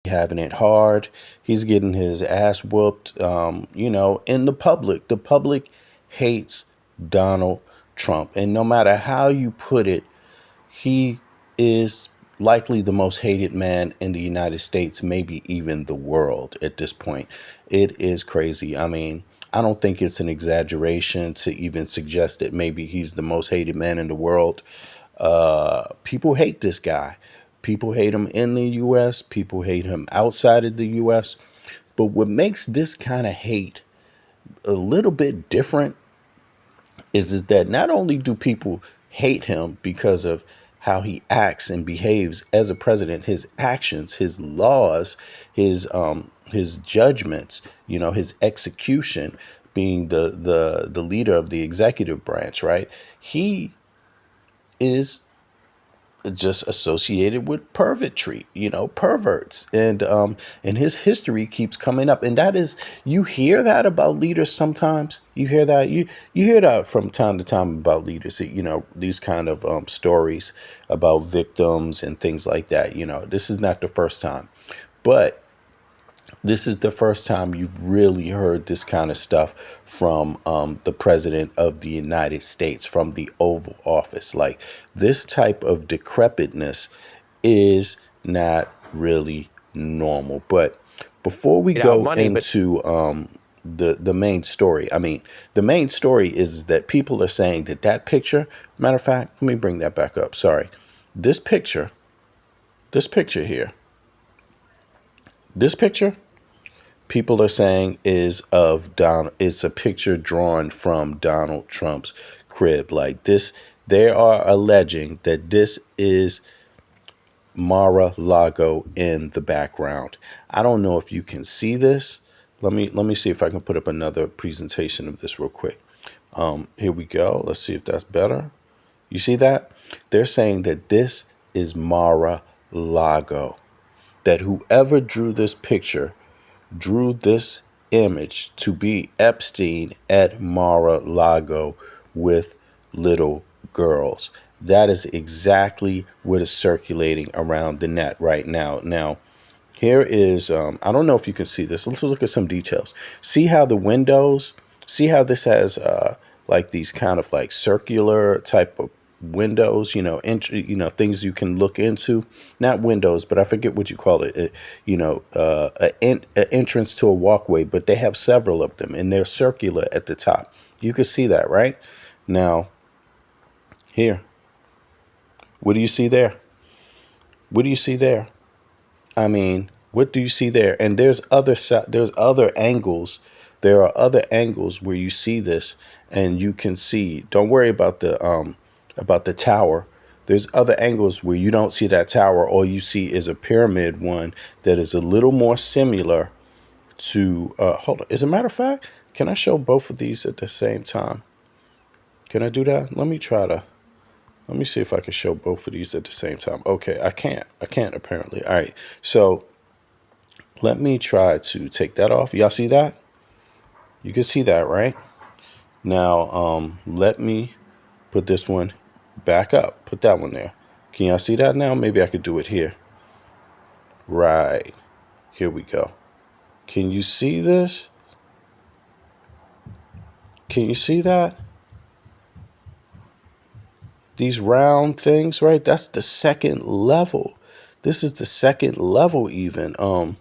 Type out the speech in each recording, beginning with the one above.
having it hard. He's getting his ass whooped. In the public. The public hates Donald Trump. And no matter how you put it, he is likely the most hated man in the United States, maybe even the world at this point. It is crazy. I mean, I don't think it's an exaggeration to even suggest that maybe he's the most hated man in the world. People hate this guy. People hate him in the U.S. People hate him outside of the U.S. But what makes this kind of hate a little bit different is that not only do people hate him because of how he acts and behaves as a president, his actions, his laws, his judgments, his execution, being the leader of the executive branch, right? He is just associated with pervertry, perverts, and his history keeps coming up, and that is, you hear that about leaders sometimes. You hear that you hear that from time to time about leaders. These kind of stories about victims and things like that. This is not the first time, but this is the first time you've really heard this kind of stuff from the president of the United States, from the Oval Office. Like, this type of decrepitness is not really normal. But before we go into the main story, the main story is that people are saying that picture, matter of fact, let me bring that back up. Sorry. This picture here, this picture, people are saying is of Donald. It's a picture drawn from Donald Trump's crib. Like this, they are alleging that this is Mar-a-Lago in the background. I don't know if you can see this. Let me see if I can put up another presentation of this real quick. Here we go. Let's see if that's better. You see that? They're saying that this is Mar-a-Lago. That whoever drew this picture drew this image to be Epstein at Mar-a-Lago with little girls. That is exactly what is circulating around the net right now. Now, here is, I don't know if you can see this. Let's look at some details. See how the windows, see how this has like these kind of like circular type of windows, things you can look into. Not windows, but I forget what you call it. An entrance to a walkway, but they have several of them, and they're circular at the top. You can see that, right? Now, here, what do you see there? What do you see there? What do you see there? And there's other angles. There are other angles where you see this, and you can see. Don't worry about the tower. There's other angles where you don't see that tower. All you see is a pyramid one that is a little more similar to. Hold on. As a matter of fact, can I show both of these at the same time? Can I do that? Let me see if I can show both of these at the same time. Okay, I can't. Apparently. All right. So let me try to take that off. Y'all see that? You can see that, right? Now, let me put this one back up. Put that one there. Can y'all see that now? Maybe I could do it here. Right. Here we go. Can you see this? Can you see that? These round things, right? That's the second level. This is the second level even. Hold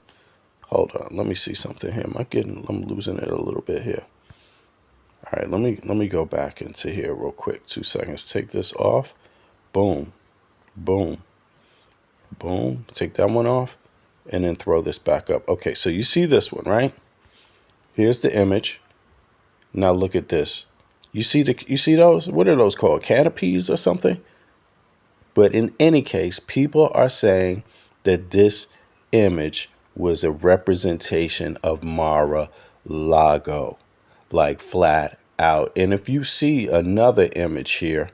on. Let me see something here. I'm losing it a little bit here. All right, let me go back into here real quick. 2 seconds. Take this off. Boom. Boom. Boom. Take that one off and then throw this back up. Okay, so you see this one, right? Here's the image. Now look at this. You see those? What are those called? Canopies or something? But in any case, people are saying that this image was a representation of Mar-a-Lago, like flat out. And if you see another image here,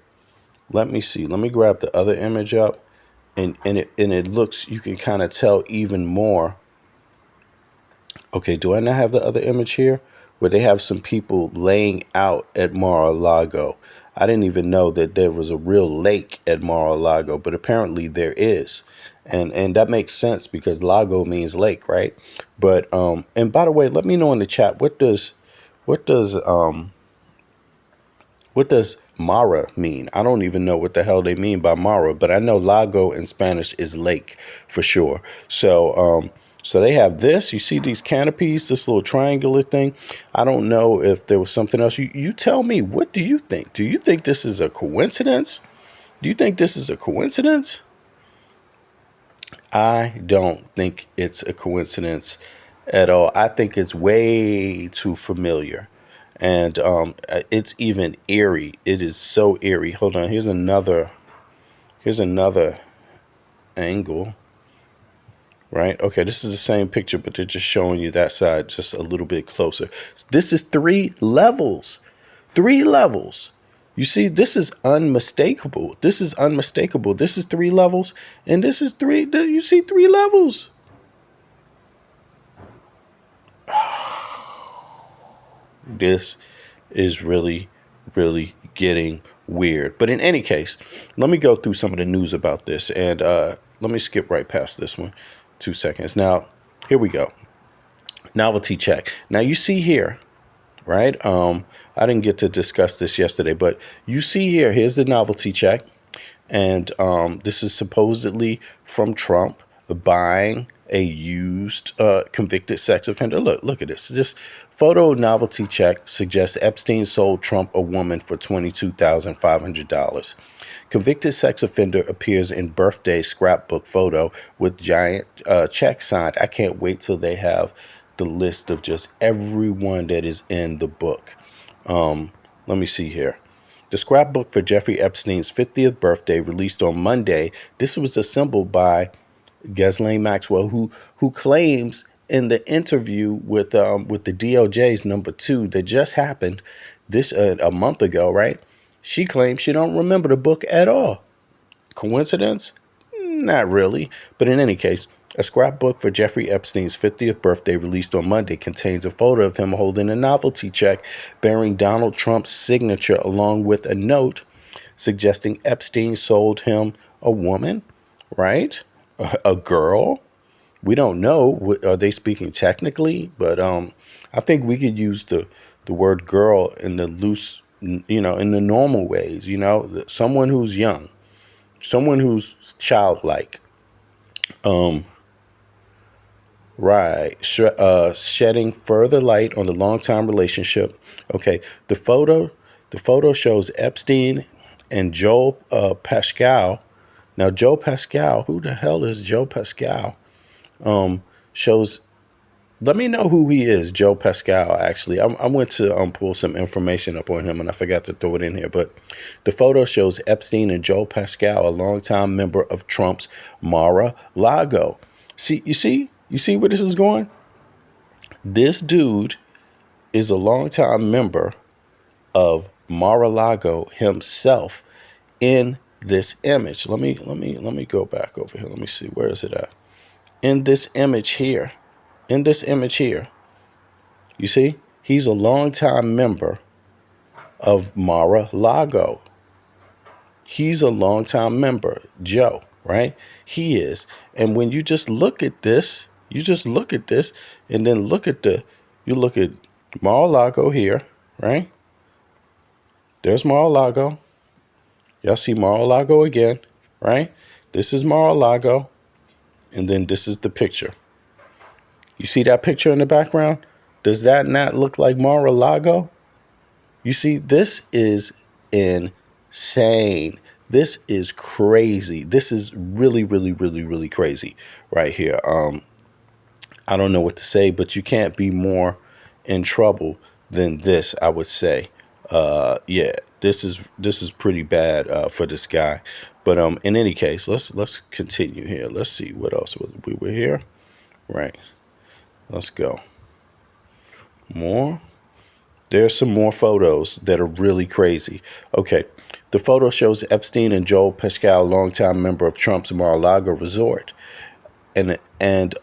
let me see. Let me grab the other image up, and it looks, you can kind of tell even more. Okay, do I not have the other image here? Where they have some people laying out at Mar-a-Lago. I didn't even know that there was a real lake at Mar-a-Lago, but apparently there is. And that makes sense because lago means lake, right? But and by the way, let me know in the chat, what does what does Mara mean? I don't even know what the hell they mean by Mara, but I know lago in Spanish is lake for sure. So they have this. You see these canopies, this little triangular thing. I don't know if there was something else. You tell me, what do you think? Do you think this is a coincidence? Do you think this is a coincidence? I don't think it's a coincidence at all. I think it's way too familiar. And it's even eerie. It is so eerie. Hold on. Here's another angle. Right? Okay, this is the same picture, but they're just showing you that side just a little bit closer. This is 3 levels. 3 levels. You see, this is unmistakable. This is unmistakable. This is 3 levels, and this is 3. You see 3 levels. This is really, really getting weird. But in any case, let me go through some of the news about this, and let me skip right past this one. 2 seconds. Now, here we go. Novelty check. Now, you see here, right? I didn't get to discuss this yesterday, but you see here, here's the novelty check. And this is supposedly from Trump buying a used convicted sex offender. Look at this. This photo novelty check suggests Epstein sold Trump a woman for $22,500. Convicted sex offender appears in birthday scrapbook photo with giant check signed. I can't wait till they have the list of just everyone that is in the book. Let me see here. The scrapbook for Jeffrey Epstein's 50th birthday, released on Monday. This was assembled by Ghislaine Maxwell, who claims in the interview with the DOJ's #2 that just happened this a month ago, right? She claims she don't remember the book at all. Coincidence? Not really. But in any case, a scrapbook for Jeffrey Epstein's 50th birthday, released on Monday, contains a photo of him holding a novelty check bearing Donald Trump's signature, along with a note suggesting Epstein sold him a woman, right? A girl. We don't know. Are they speaking technically? But I think we could use the word girl in the loose, in the normal ways, someone who's young, someone who's childlike. Right. Shedding further light on the long-time relationship. Okay. The photo shows Epstein and Joe Pascal. Now, Joe Pascal, who the hell is Joe Pascal? Shows, let me know who he is, Joe Pascal, actually. I went to pull some information up on him, and I forgot to throw it in here. But the photo shows Epstein and Joe Pascal, a longtime member of Trump's Mar-a-Lago. You see where this is going? This dude is a longtime member of Mar-a-Lago himself in this image. Let me go back over here. Let me see, where is it at? In this image here. You see? He's a longtime member of Mar-a-Lago. He's a longtime member, Joe, right? He is. And when you just look at this, and then you look at Mar-a-Lago here, right? There's Mar-a-Lago. Y'all see Mar-a-Lago again, right? This is Mar-a-Lago. And then this is the picture. You see that picture in the background? Does that not look like Mar-a-Lago? You see, this is insane. This is crazy. This is really, really, really, really crazy right here. I don't know what to say, but you can't be more in trouble than this, I would say. Yeah, this is pretty bad for this guy. But in any case, let's continue here. Let's see what else we were here. Right. Let's go. More. There's some more photos that are really crazy. Okay. The photo shows Epstein and Joe Pascal, longtime member of Trump's Mar-a-Lago resort. And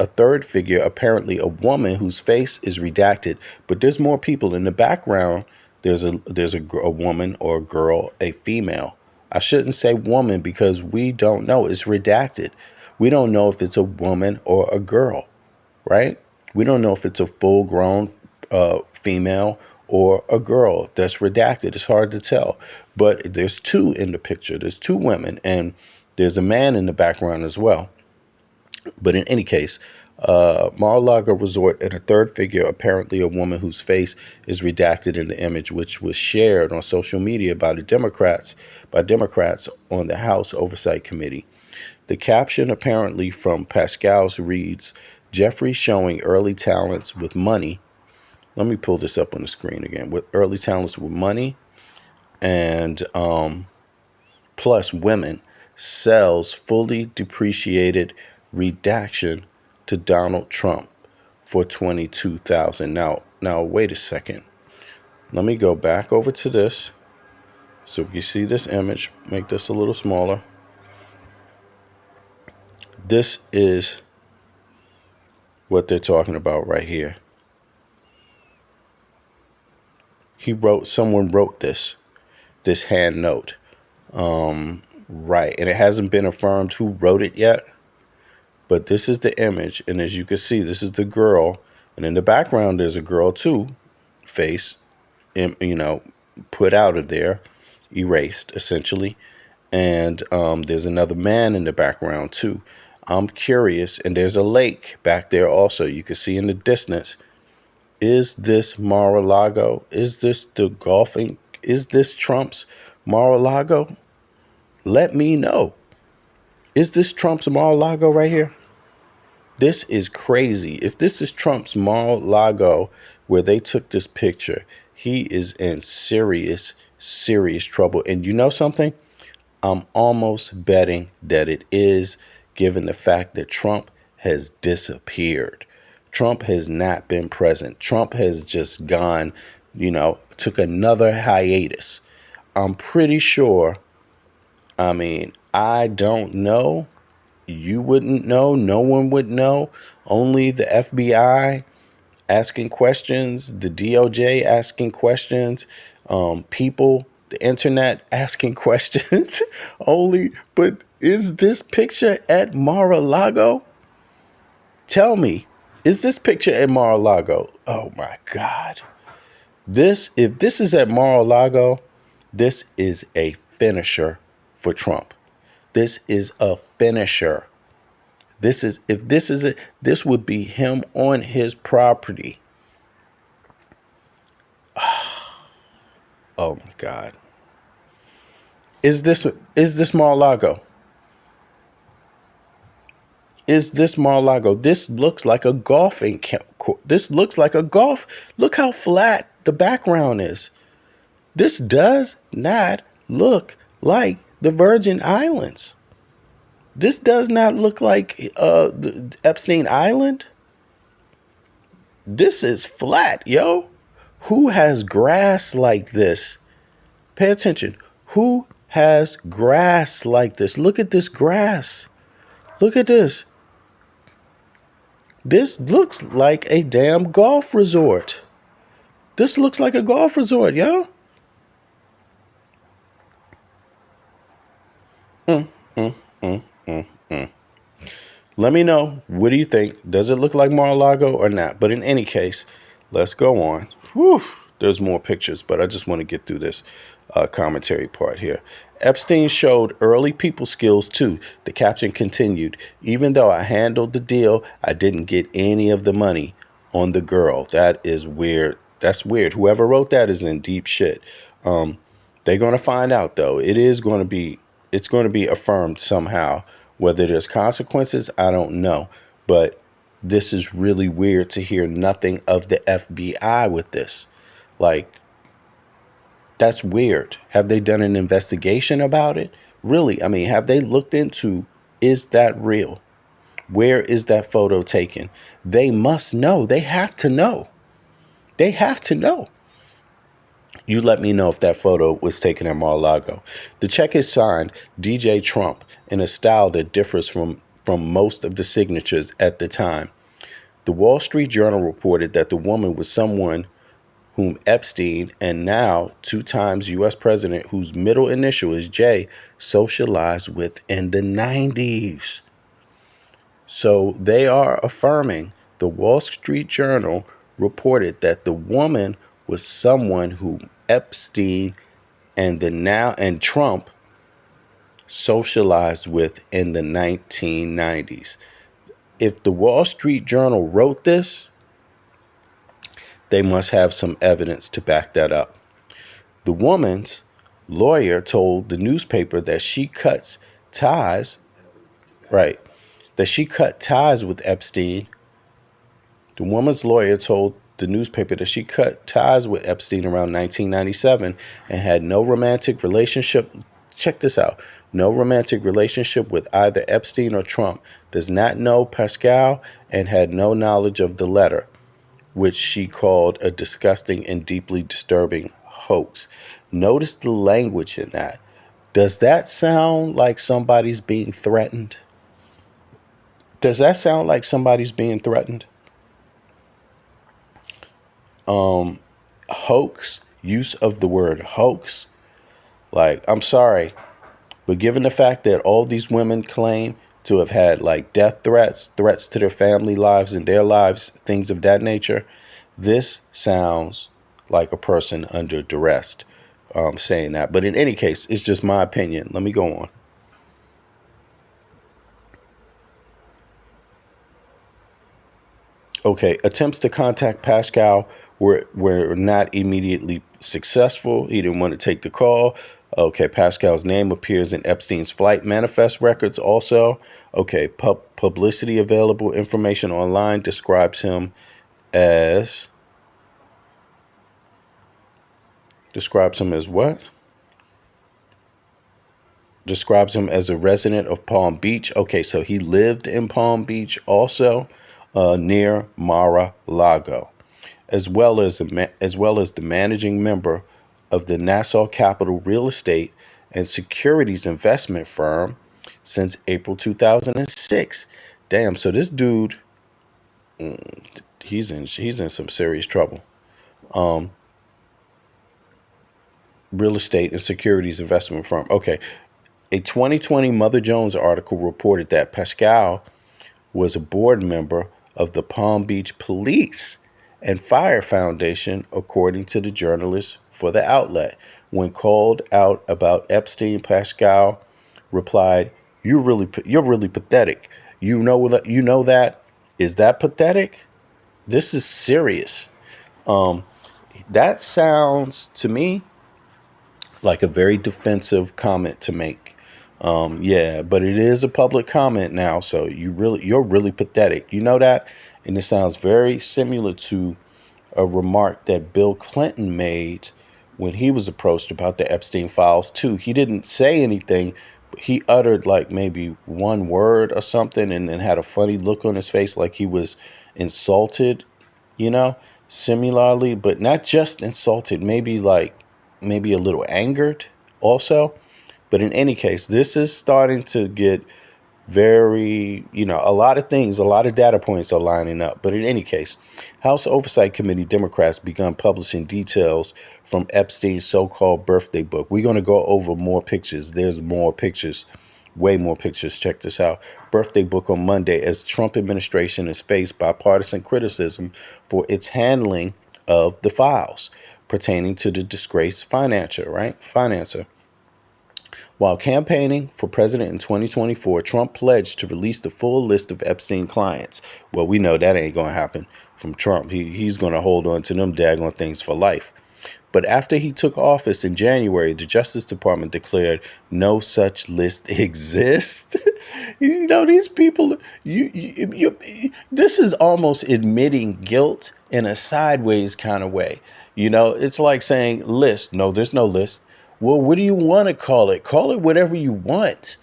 a third figure, apparently a woman whose face is redacted. But there's more people in the background. a woman or a girl, a female. I shouldn't say woman because we don't know. It's redacted. We don't know if it's a woman or a girl, right? We don't know if it's a full-grown female or a girl. That's redacted. It's hard to tell. But there's two in the picture. There's two women, and there's a man in the background as well. But in any case, Mar-a-Lago resort and a third figure, apparently a woman whose face is redacted in the image, which was shared on social media by Democrats on the House Oversight Committee. The caption, apparently from Pascal's, reads, "Jeffrey showing early talents with money." Let me pull this up on the screen again. With early talents with money and plus women, sells fully depreciated redaction to Donald Trump for $22,000. Now wait a second. Let me go back over to this. So you see this image, make this a little smaller. This is what they're talking about right here. Someone wrote this hand note. Right. And it hasn't been affirmed who wrote it yet. But this is the image. And as you can see, this is the girl. And in the background, there's a girl too, face, put out of there, erased essentially. And there's another man in the background too. I'm curious. And there's a lake back there also. You can see in the distance. Is this Mar-a-Lago? Is this the golfing? Is this Trump's Mar-a-Lago? Let me know. Is this Trump's Mar-a-Lago right here? This is crazy. If this is Trump's Mar-a-Lago where they took this picture, he is in serious, serious trouble. And you know something? I'm almost betting that it is, given the fact that Trump has disappeared. Trump has not been present. Trump has just gone, took another hiatus. I'm pretty sure. I don't know. You wouldn't know. No one would know. Only the FBI asking questions, the DOJ asking questions, people, the internet asking questions. Only. But is this picture at Mar-a-Lago? Tell me. Is this picture at Mar-a-Lago? Oh my God. If this is at Mar-a-Lago, this is a finisher for Trump. This is a finisher. This would be him on his property. Oh my God. Is this Mar-a-Lago? Is this Mar-a-Lago? This looks like a golfing course. This looks like a golf. Look how flat the background is. This does not look like the Virgin Islands. This does not look like the Epstein Island. This is flat, yo. Who has grass like this? Pay attention. Who has grass like this? Look at this grass. Look at this. This looks like a damn golf resort. This looks like a golf resort, yo. Let me know. What do you think? Does it look like Mar-a-Lago or not? But in any case, let's go on. Whew, there's more pictures, but I just want to get through this commentary part here. Epstein showed early people skills too. The caption continued, "Even though I handled the deal, I didn't get any of the money on the girl." That is weird. That's weird. Whoever wrote that is in deep shit. They're going to find out, though. It's going to be affirmed somehow. Whether there's consequences, I don't know. But this is really weird to hear nothing of the FBI with this. Like, that's weird. Have they done an investigation about it? Really? Have they looked into, is that real? Where is that photo taken? They must know. They have to know. They have to know. You let me know if that photo was taken at Mar-a-Lago. The check is signed DJ Trump in a style that differs from most of the signatures at the time. The Wall Street Journal reported that the woman was someone whom Epstein, and now 2 times U.S. president, whose middle initial is J, socialized with in the 90s. So they are affirming. The Wall Street Journal reported that the woman was someone who Epstein and Trump socialized with in the 1990s. If the Wall Street Journal wrote this, they must have some evidence to back that up. The woman's lawyer told the newspaper that she cuts ties, right, that she cut ties with Epstein. The woman's lawyer told the newspaper that she cut ties with Epstein around 1997 and had no romantic relationship. Check this out. No romantic relationship with either Epstein or Trump. Does not know Pascal and had no knowledge of the letter, which she called a disgusting and deeply disturbing hoax. Notice the language in that. Does that sound like somebody's being threatened? Does that sound like somebody's being threatened? Hoax, use of the word hoax. Like, I'm sorry, but given the fact that all these women claim to have had like death threats, threats to their family lives and their lives, things of that nature, this sounds like a person under duress saying that. But in any case, it's just my opinion. Let me go on. Okay, attempts to contact Pascal were not immediately successful. He didn't want to take the call. Okay, Pascal's name appears in Epstein's flight manifest records also. Okay, publicity available information online describes him as what? Describes him as a resident of Palm Beach. Okay, so he lived in Palm Beach also, near Mar-a-Lago, as well as the managing member of the Nassau Capital Real Estate and Securities Investment Firm since April 2006. Damn, so this dude, he's in some serious trouble. Real estate and securities investment firm. Okay, a 2020 Mother Jones article reported that Pascal was a board member of the Palm Beach Police and Fire Foundation, according to the journalist for the outlet. When called out about Epstein, Pascal replied, you're really pathetic. You know that? Is that pathetic? This is serious. That sounds to me like a very defensive comment to make. Yeah, but it is a public comment now, so you're really pathetic. You know that? And it sounds very similar to a remark that Bill Clinton made when he was approached about the Epstein files too. He didn't say anything, but he uttered like maybe one word or something and had a funny look on his face like he was insulted, you know, similarly, but not just insulted, maybe a little angered also. But in any case, this is starting to get very, a lot of things, a lot of data points are lining up. But in any case, House Oversight Committee Democrats begun publishing details from Epstein's so-called birthday book. We're going to go over more pictures. There's more pictures, way more pictures. Check this out. Birthday book on Monday, as Trump administration has faced bipartisan criticism for its handling of the files pertaining to the disgraced financer. While campaigning for president in 2024, Trump pledged to release the full list of Epstein clients. Well, we know that ain't going to happen from Trump. He's going to hold on to them daggone things for life. But after he took office in January, the Justice Department declared no such list exists. These people, this is almost admitting guilt in a sideways kind of way. It's like saying list. No, there's no list. Well, what do you want to call it? Call it whatever you want.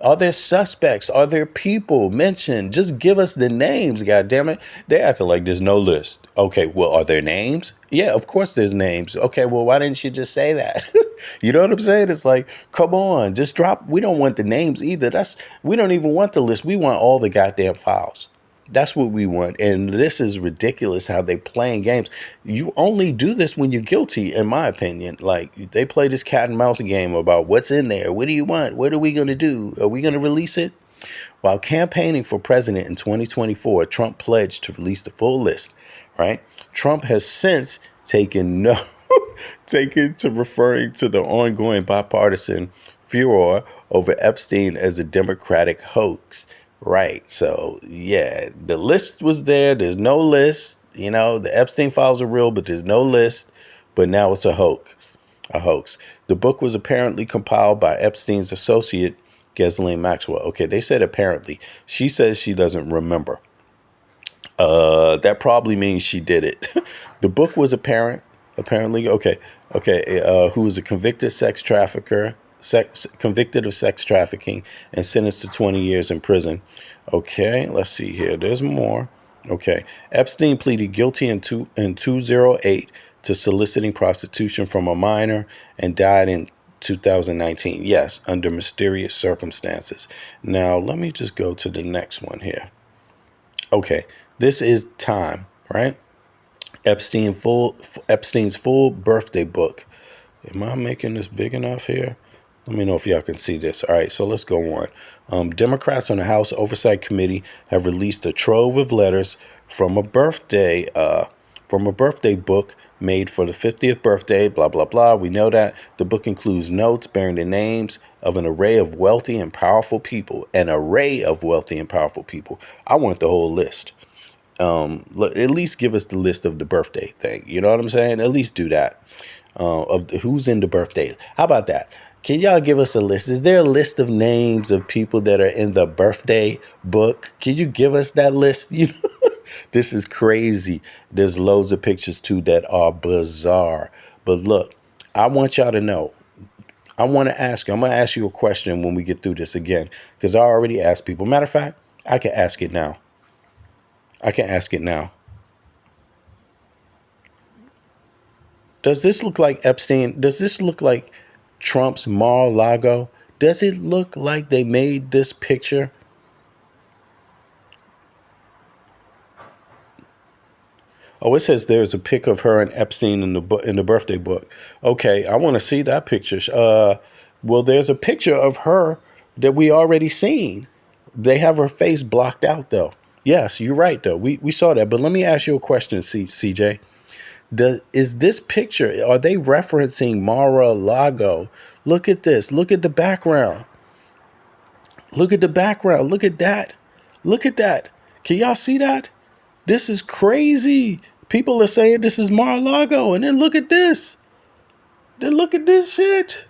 Are there suspects? Are there people mentioned? Just give us the names, goddammit. They acting like there's no list. Okay, well, are there names? Yeah, of course there's names. Okay, well, why didn't you just say that? You know what I'm saying? It's like, come on, just drop. We don't want the names either. We don't even want the list. We want all the goddamn files. That's what we want. And this is ridiculous how they playing games. You only do this when you're guilty, in my opinion. Like, they play this cat and mouse game about what's in there. What do you want? What are we going to do? Are we going to release it? While campaigning for president in 2024, Trump pledged to release the full list, right? Trump has since taken to referring to the ongoing bipartisan furor over Epstein as a Democratic hoax. Right. So, yeah, the list was there. There's no list. You know, the Epstein files are real, but there's no list. But now it's a hoax. A hoax. The book was apparently compiled by Epstein's associate, Ghislaine Maxwell. Okay, they said apparently. She says she doesn't remember. That probably means she did it. The book was apparently, okay, who was a convicted sex trafficker, convicted of sex trafficking and sentenced to 20 years in prison. Okay, let's see here. There's more. Okay, Epstein pleaded guilty in 2008 to soliciting prostitution from a minor and died in 2019. Yes, under mysterious circumstances. Now, let me just go to the next one here. Okay, this is Time, right? Epstein's full birthday book. Am I making this big enough here? Let me know if y'all can see this. All right, so let's go on. Democrats on the House Oversight Committee have released a trove of letters from a birthday book made for the 50th birthday, blah, blah, blah. We know that. The book includes notes bearing the names of an array of wealthy and powerful people. An array of wealthy and powerful people. I want the whole list. At least give us the list of the birthday thing. You know what I'm saying? At least do that. Who's in the birthday. How about that? Can y'all give us a list? Is there a list of names of people that are in the birthday book? Can you give us that list? You know, this is crazy. There's loads of pictures too that are bizarre. But look, I want y'all to know. I'm going to ask you a question when we get through this again, because I already asked people. Matter of fact, I can ask it now. Does this look like Epstein? Does this look like Trump's Mar-a-Lago? Does it look like they made this picture? Oh, it says there's a pic of her and Epstein in the birthday book. Okay, I want to see that picture. Well, there's a picture of her that we already seen. They have her face blocked out, though. Yes, you're right, though. We saw that. But let me ask you a question, CJ. Is this picture, are they referencing Mar-a-Lago? Look at this. Look at the background. Look at the background. Look at that. Look at that. Can y'all see that? This is crazy. People are saying this is Mar-a-Lago. And then look at this. Then look at this shit.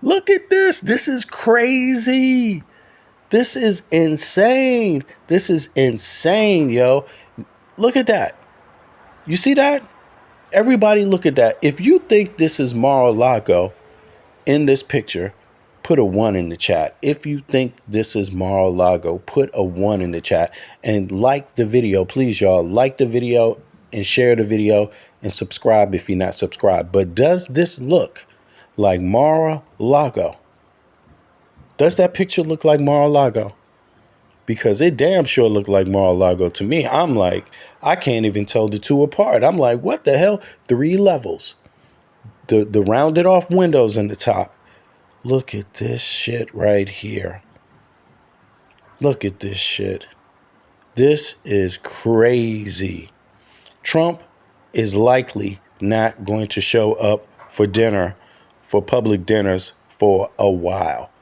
Look at this. This is crazy. This is insane. This is insane, yo. Look at that. You see that? Everybody look at that. If you think this is Mar-a-Lago in this picture, put a 1 in the chat. If you think this is Mar-a-Lago, put a 1 in the chat. And like the video. Please, y'all. Like the video and share the video and subscribe if you're not subscribed. But does this look like Mar-a-Lago? Does that picture look like Mar-a-Lago? Because it damn sure looked like Mar-a-Lago to me. I'm like, I can't even tell the two apart. I'm like, what the hell? 3 levels. The rounded off windows in the top. Look at this shit right here. Look at this shit. This is crazy. Trump is likely not going to show up for dinner, for public dinners for a while.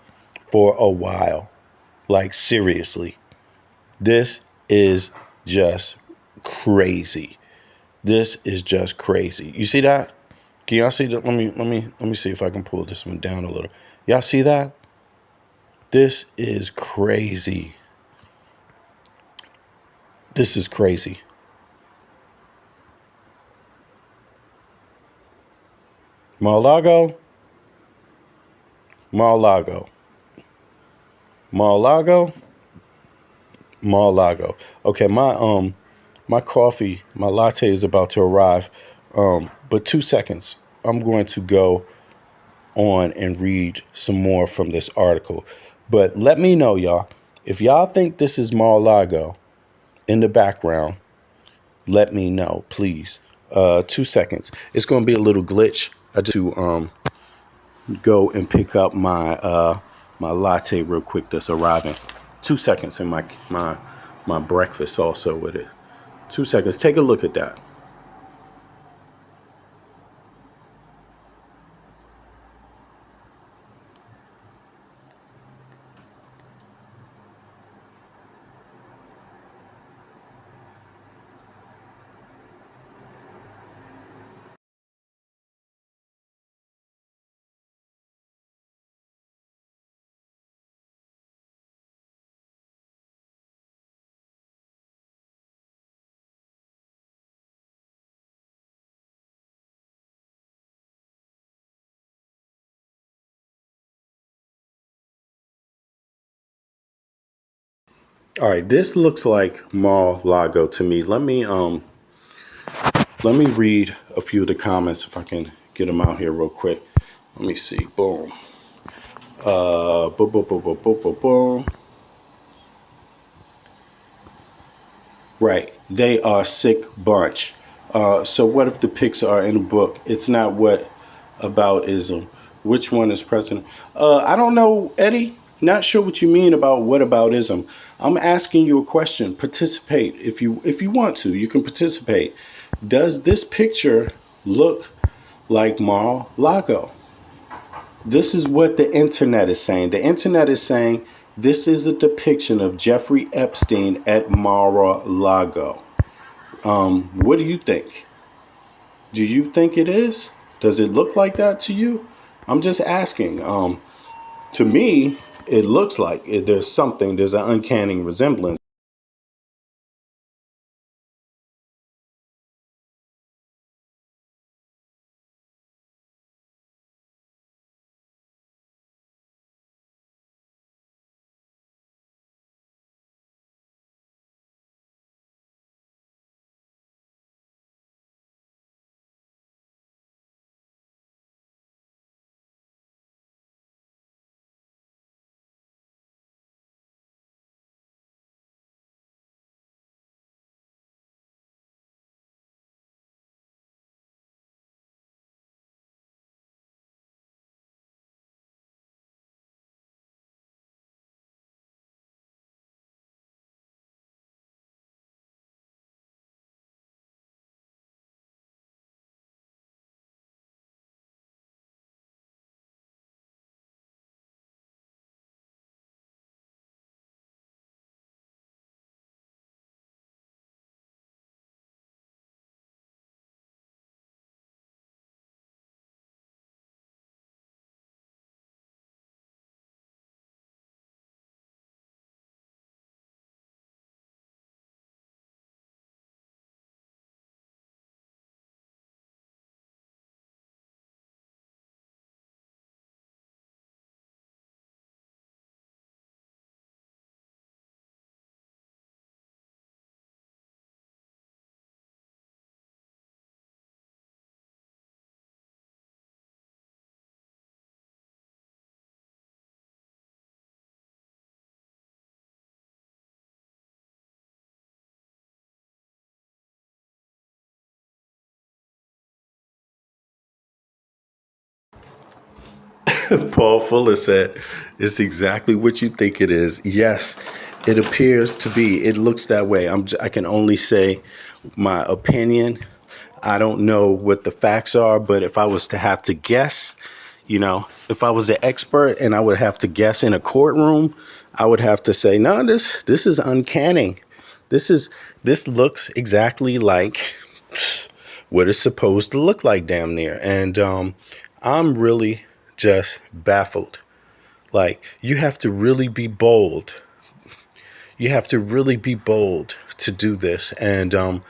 Like, seriously. This is just crazy. This is just crazy. You see that? Can y'all see that? Let me see if I can pull this one down a little. Y'all see that? This is crazy. This is crazy. Mar-a-Lago. Mar-a-Lago. Mar-a-Lago. Mar-a-Lago. Okay, my coffee, my latte is about to arrive. But 2 seconds. I'm going to go on and read some more from this article. But let me know, y'all. If y'all think this is Mar-a-Lago, in the background, let me know, please. 2 seconds. It's going to be a little glitch. I just to go and pick up my latte real quick that's arriving. 2 seconds, and my breakfast also with it. 2 seconds. Take a look at that. All right, this looks like Mar-a-Lago to me. Let me read a few of the comments if I can get them out here real quick. Let me see. Boom. Boom, boom, boom, boom, boom, boom, boom. Right. They are sick bunch. So what if the pics are in the book? It's not what about ism. Which one is president? I don't know, Eddie. Not sure what you mean about what about ism. I'm asking you a question. Participate if you want to. You can participate. Does this picture look like Mar-a-Lago? This is what the internet is saying. The internet is saying this is a depiction of Jeffrey Epstein at Mar-a-Lago. What do you think? Do you think it is? Does it look like that to you? I'm just asking. To me, it looks like there's an uncanny resemblance. Paul Fuller said, "It's exactly what you think it is." Yes, it appears to be. It looks that way. I can only say my opinion. I don't know what the facts are, but if I was to have to guess, if I was an expert and I would have to guess in a courtroom, I would have to say, no, this is uncanny. This looks exactly like what it's supposed to look like, damn near. And I'm really just baffled. Like, you have to really be bold. You have to really be bold to do this. And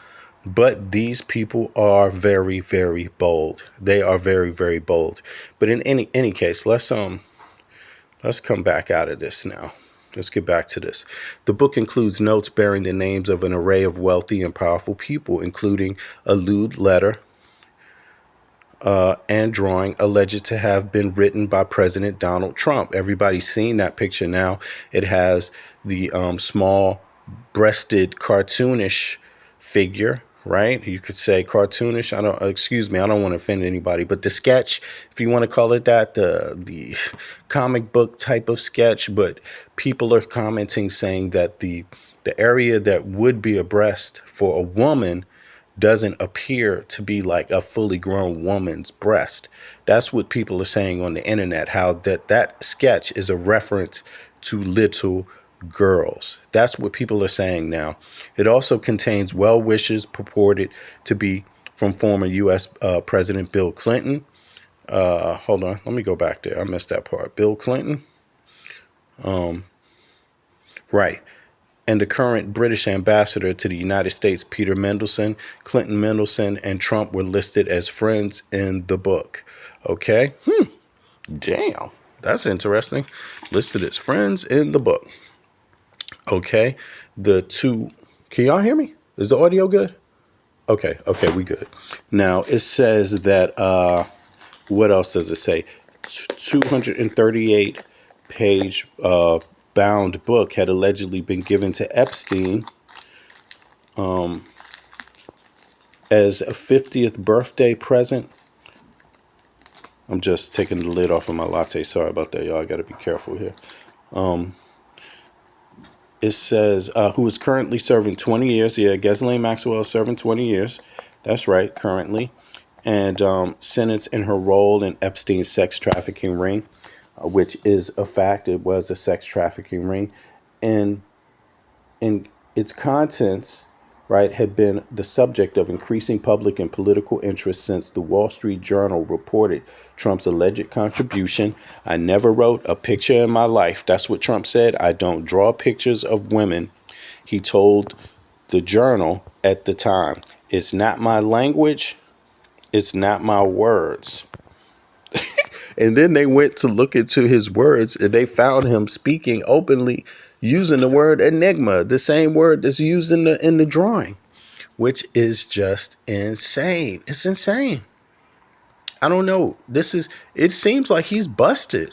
but these people are very, very bold. They are very, very bold. But in any case, let's come back out of this now. Let's get back to this. The book includes notes bearing the names of an array of wealthy and powerful people, including a lewd letter and drawing alleged to have been written by President Donald Trump. Everybody's seen that picture now. It has the small breasted, cartoonish figure, right? You could say cartoonish. Excuse me, I don't want to offend anybody, but the sketch, if you want to call it that, the comic book type of sketch. But people are commenting saying that the area that would be a breast for a woman doesn't appear to be like a fully grown woman's breast. That's what people are saying on the internet, how that sketch is a reference to little girls. That's what people are saying now. It also contains well wishes purported to be from former U.S. President Bill Clinton. Hold on, let me go back there. I missed that part. Bill Clinton. Right. And the current British ambassador to the United States, Peter Mendelsohn. Clinton, Mendelsohn, and Trump were listed as friends in the book. Okay. Damn. That's interesting. Listed as friends in the book. Okay. The two. Can y'all hear me? Is the audio good? Okay. Okay. We good. Now it says that, what else does it say? 238 page bound book had allegedly been given to Epstein as a 50th birthday present. I'm just taking the lid off of my latte. Sorry about that, y'all. I got to be careful here. It says, who is currently serving 20 years. Yeah, Ghislaine Maxwell is serving 20 years. That's right, currently. And sentenced in her role in Epstein's sex trafficking ring, which is a fact. It was a sex trafficking ring. And its contents, right, had been the subject of increasing public and political interest since the Wall Street Journal reported Trump's alleged contribution. I never wrote a picture in my life. That's what Trump said. I don't draw pictures of women. He told the Journal at the time, it's not my language. It's not my words. And then they went to look into his words and they found him speaking openly using the word enigma, the same word that's used in the drawing, which is just insane. It's insane. I don't know. It seems like he's busted.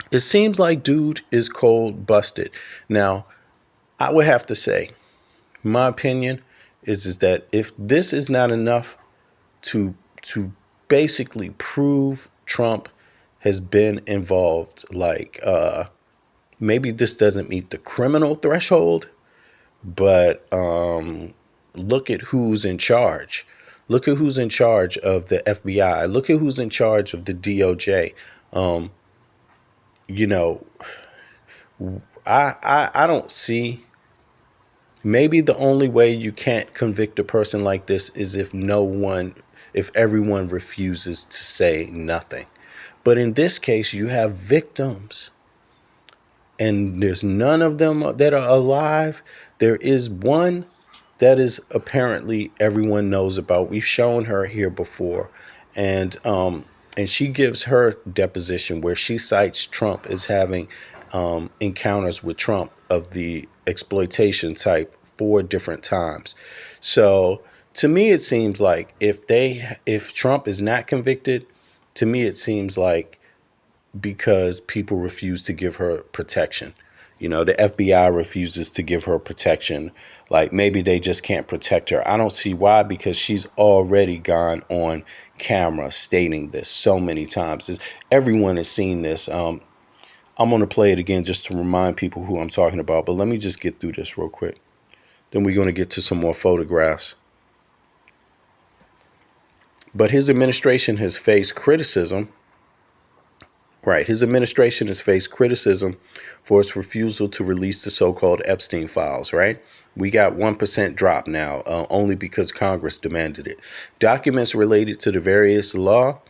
It seems like dude is cold busted. Now, I would have to say, my opinion is that if this is not enough to basically prove Trump has been involved, like maybe this doesn't meet the criminal threshold, but look at who's in charge. Look at who's in charge of the FBI. Look at who's in charge of the DOJ. You know, I don't see. Maybe the only way you can't convict a person like this is if everyone refuses to say nothing. But in this case, you have victims, and there's none of them that are alive. There is one that is apparently everyone knows about. We've shown her here before, and she gives her deposition where she cites Trump as having encounters with Trump of the exploitation type 4 different times. So to me, it seems like if Trump is not convicted, to me it seems like because people refuse to give her protection. You know, the FBI refuses to give her protection. Like maybe they just can't protect her. I don't see why, because she's already gone on camera stating this so many times. Everyone has seen this. I'm going to play it again just to remind people who I'm talking about. But let me just get through this real quick. Then we're going to get to some more photographs. But his administration has faced criticism. Right. His administration has faced criticism for its refusal to release the so-called Epstein files. Right. We got 1% drop now, only because Congress demanded it. Documents related to the various law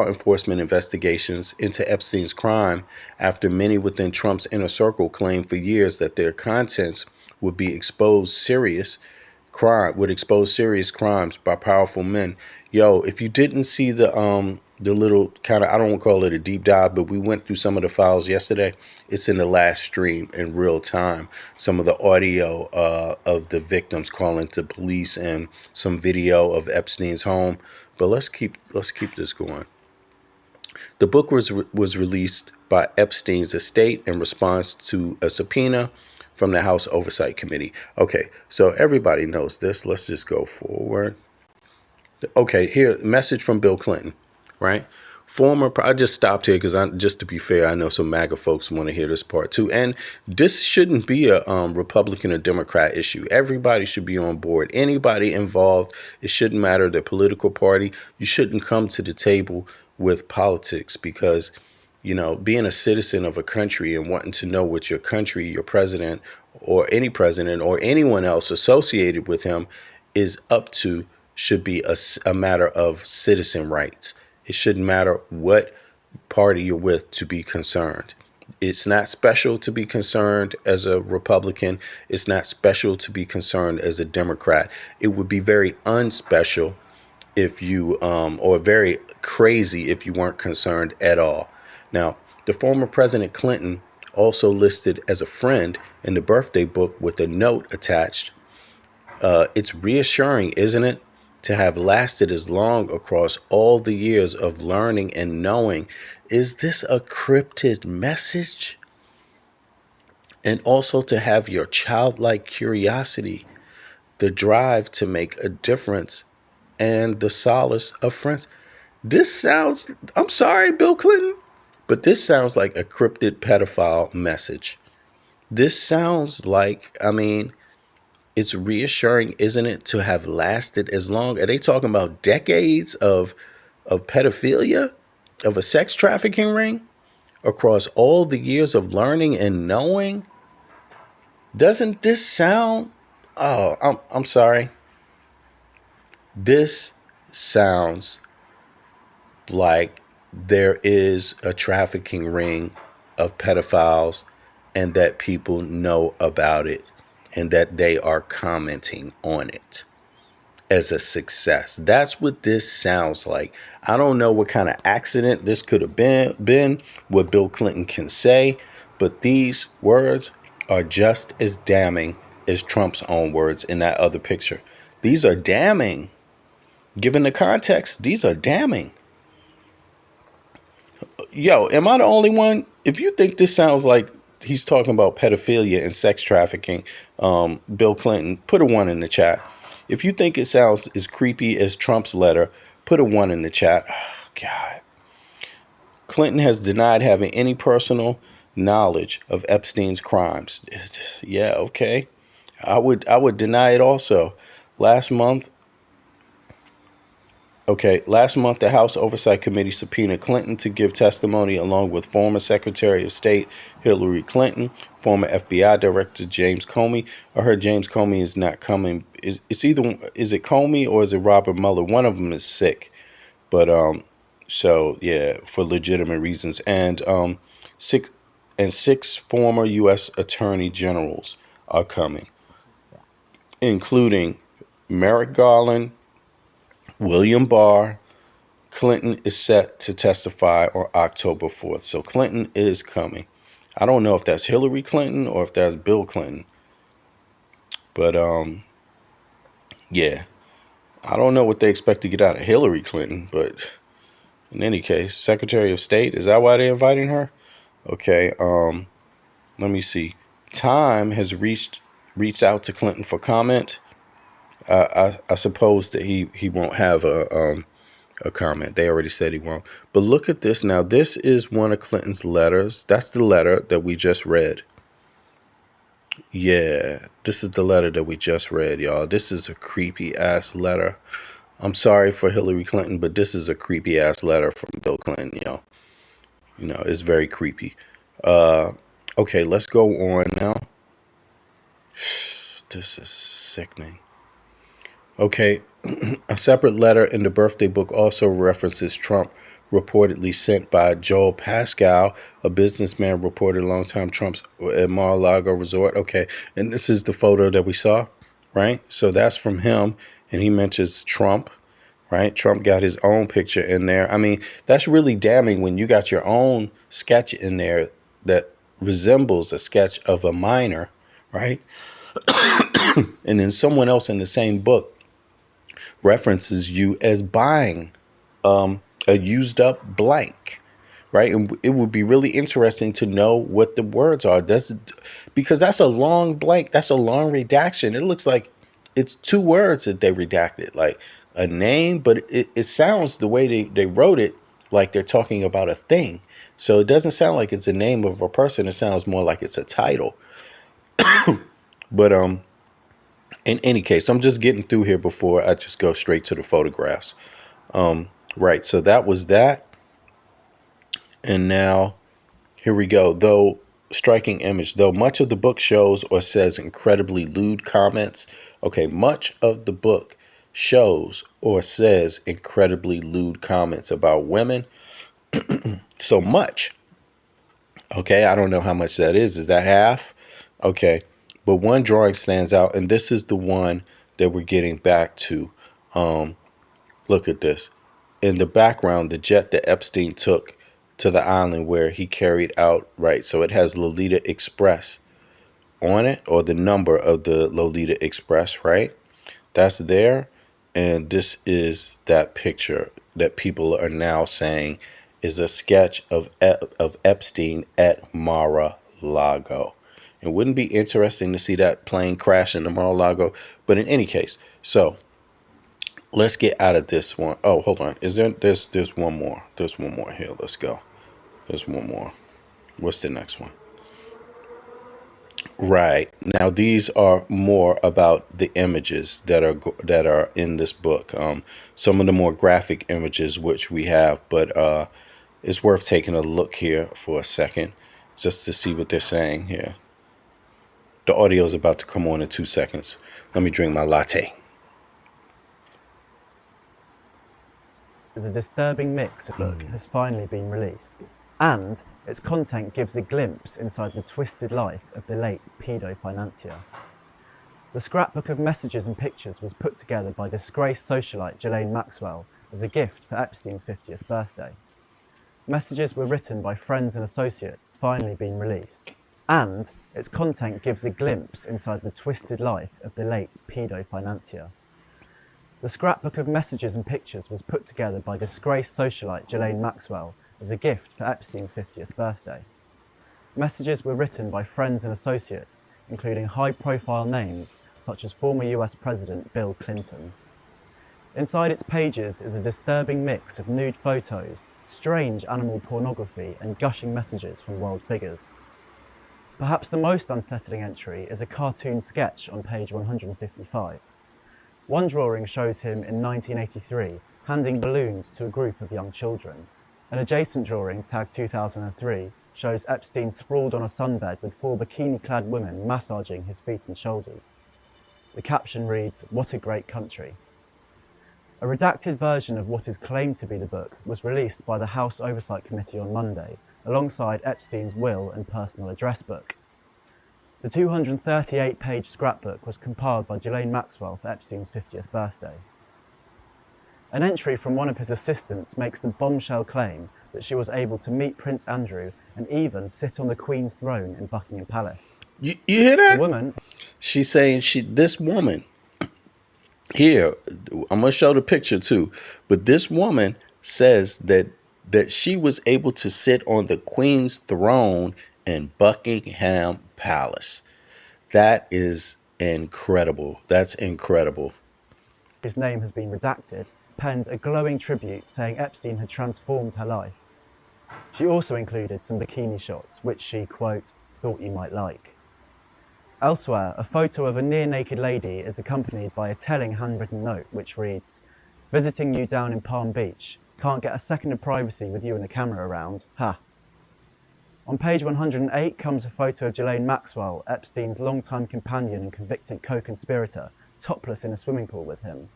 enforcement investigations into Epstein's crime, after many within Trump's inner circle claimed for years that their contents would expose serious crimes by powerful men. Yo, if you didn't see the little kind of, I don't want to call it a deep dive, but we went through some of the files yesterday. It's in the last stream in real time. Some of the audio of the victims calling to police and some video of Epstein's home. But let's keep this going. The book was released by Epstein's estate in response to a subpoena from the House Oversight Committee. Okay, so everybody knows this. Let's just go forward. Okay, here, message from Bill Clinton, right? I just stopped here because just to be fair, I know some MAGA folks want to hear this part too. And this shouldn't be a Republican or Democrat issue. Everybody should be on board. Anybody involved, it shouldn't matter the political party. You shouldn't come to the table with politics because, being a citizen of a country and wanting to know what your country, your president, or anyone else associated with him is up to should be a matter of citizen rights. It shouldn't matter what party you're with to be concerned. It's not special to be concerned as a Republican. It's not special to be concerned as a Democrat. It would be very unspecial if you, or very crazy if you weren't concerned at all. Now, the former President Clinton also listed as a friend in the birthday book with a note attached. It's reassuring, isn't it, to have lasted as long across all the years of learning and knowing. Is this a crypted message? And also to have your childlike curiosity, the drive to make a difference, and the solace of friends. This sounds, I'm sorry, Bill Clinton, but this sounds like a cryptid pedophile message. This sounds like, it's reassuring, isn't it, to have lasted as long? Are they talking about decades of pedophilia, of a sex trafficking ring across all the years of learning and knowing? Doesn't this sound? Oh, I'm sorry. This sounds like there is a trafficking ring of pedophiles and that people know about it and that they are commenting on it as a success. That's what this sounds like. I don't know what kind of accident this could have been, what Bill Clinton can say, but these words are just as damning as Trump's own words in that other picture. These are damning. Given the context, these are damning. Yo, am I the only one? If you think this sounds like he's talking about pedophilia and sex trafficking, Bill Clinton, put a 1 in the chat. If you think it sounds as creepy as Trump's letter, put a 1 in the chat. Oh, God. Clinton has denied having any personal knowledge of Epstein's crimes. Yeah, okay. I would deny it also. Last month, the House Oversight Committee subpoenaed Clinton to give testimony along with former Secretary of State Hillary Clinton, former FBI Director James Comey. I heard James Comey is not coming. Is it Comey or is it Robert Mueller? One of them is sick. But so yeah, for legitimate reasons. And six former U.S. Attorney Generals are coming, including Merrick Garland, William Barr. Clinton is set to testify on October 4th. So Clinton is coming. I don't know if that's Hillary Clinton or if that's Bill Clinton. But yeah. I don't know what they expect to get out of Hillary Clinton, but in any case, Secretary of State, is that why they're inviting her? Okay, let me see. Time has reached out to Clinton for comment. I suppose that he won't have a comment. They already said he won't. But look at this now. This is one of Clinton's letters. That's the letter that we just read. Yeah, this is the letter that we just read, y'all. This is a creepy ass letter. I'm sorry for Hillary Clinton, but this is a creepy ass letter from Bill Clinton, y'all. It's very creepy. Okay, let's go on now. This is sickening. Okay, a separate letter in the birthday book also references Trump reportedly sent by Joel Pascal, a businessman reported longtime Trump's at Mar-a-Lago resort. Okay, and this is the photo that we saw, right? So that's from him, and he mentions Trump, right? Trump got his own picture in there. That's really damning when you got your own sketch in there that resembles a sketch of a minor, right? And then someone else in the same book references you as buying a used up blank, right? And it would be really interesting to know what the words are. Because that's a long blank, that's a long redaction. It looks like it's two words that they redacted, like a name, but it sounds the way they wrote it like they're talking about a thing. So it doesn't sound like it's a name of a person. It sounds more like it's a title. But in any case, I'm just getting through here before I just go straight to the photographs. Right, so that was that. And now here we go. Though striking image, though much of the book shows or says incredibly lewd comments. Okay, much of the book shows or says incredibly lewd comments about women. So much. Okay, I don't know how much that is. Is that half? Okay, but one drawing stands out, and this is the one that we're getting back to. Look at this. In the background, the jet that Epstein took to the island where he carried out, right? So it has Lolita Express on it, or the number of the Lolita Express, right? That's there. And this is that picture that people are now saying is a sketch of Epstein at Mar-a-Lago. It wouldn't be interesting to see that plane crash into Mar-a-Lago. But in any case, so let's get out of this one. Oh, hold on. There's one more. There's one more here. Let's go. There's one more. What's the next one? Right. Now these are more about the images that are in this book. Some of the more graphic images which we have, but it's worth taking a look here for a second just to see what they're saying here. The audio is about to come on in 2 seconds. Let me drink my latte. As a disturbing mix of book has finally been released, and its content gives a glimpse inside the twisted life of the late pedo financier. The scrapbook of messages and pictures was put together by disgraced socialite Ghislaine Maxwell as a gift for Epstein's 50th birthday. Messages were written by friends and associates, finally been released, and its content gives a glimpse inside the twisted life of the late pedo financier. The scrapbook of messages and pictures was put together by disgraced socialite Ghislaine Maxwell as a gift for Epstein's 50th birthday. Messages were written by friends and associates, including high-profile names such as former US President Bill Clinton. Inside its pages is a disturbing mix of nude photos, strange animal pornography, and gushing messages from world figures. Perhaps the most unsettling entry is a cartoon sketch on page 155. One drawing shows him in 1983 handing balloons to a group of young children. An adjacent drawing, tagged 2003, shows Epstein sprawled on a sunbed with 4 bikini-clad women massaging his feet and shoulders. The caption reads, "What a great country." A redacted version of what is claimed to be the book was released by the House Oversight Committee on Monday, alongside Epstein's will and personal address book. The 238-page scrapbook was compiled by Ghislaine Maxwell for Epstein's 50th birthday. An entry from one of his assistants makes the bombshell claim that she was able to meet Prince Andrew and even sit on the Queen's throne in Buckingham Palace. You hear that? The woman... She's saying this woman, here, I'm going to show the picture too, but this woman says that she was able to sit on the Queen's throne in Buckingham Palace. That is incredible. That's incredible. Whose name has been redacted, penned a glowing tribute saying Epstein had transformed her life. She also included some bikini shots, which she, quote, thought you might like. Elsewhere, a photo of a near-naked lady is accompanied by a telling handwritten note which reads, "Visiting you down in Palm Beach. Can't get a second of privacy with you and the camera around. Ha." On page 108 comes a photo of Ghislaine Maxwell, Epstein's longtime companion and convicted co-conspirator, topless in a swimming pool with him.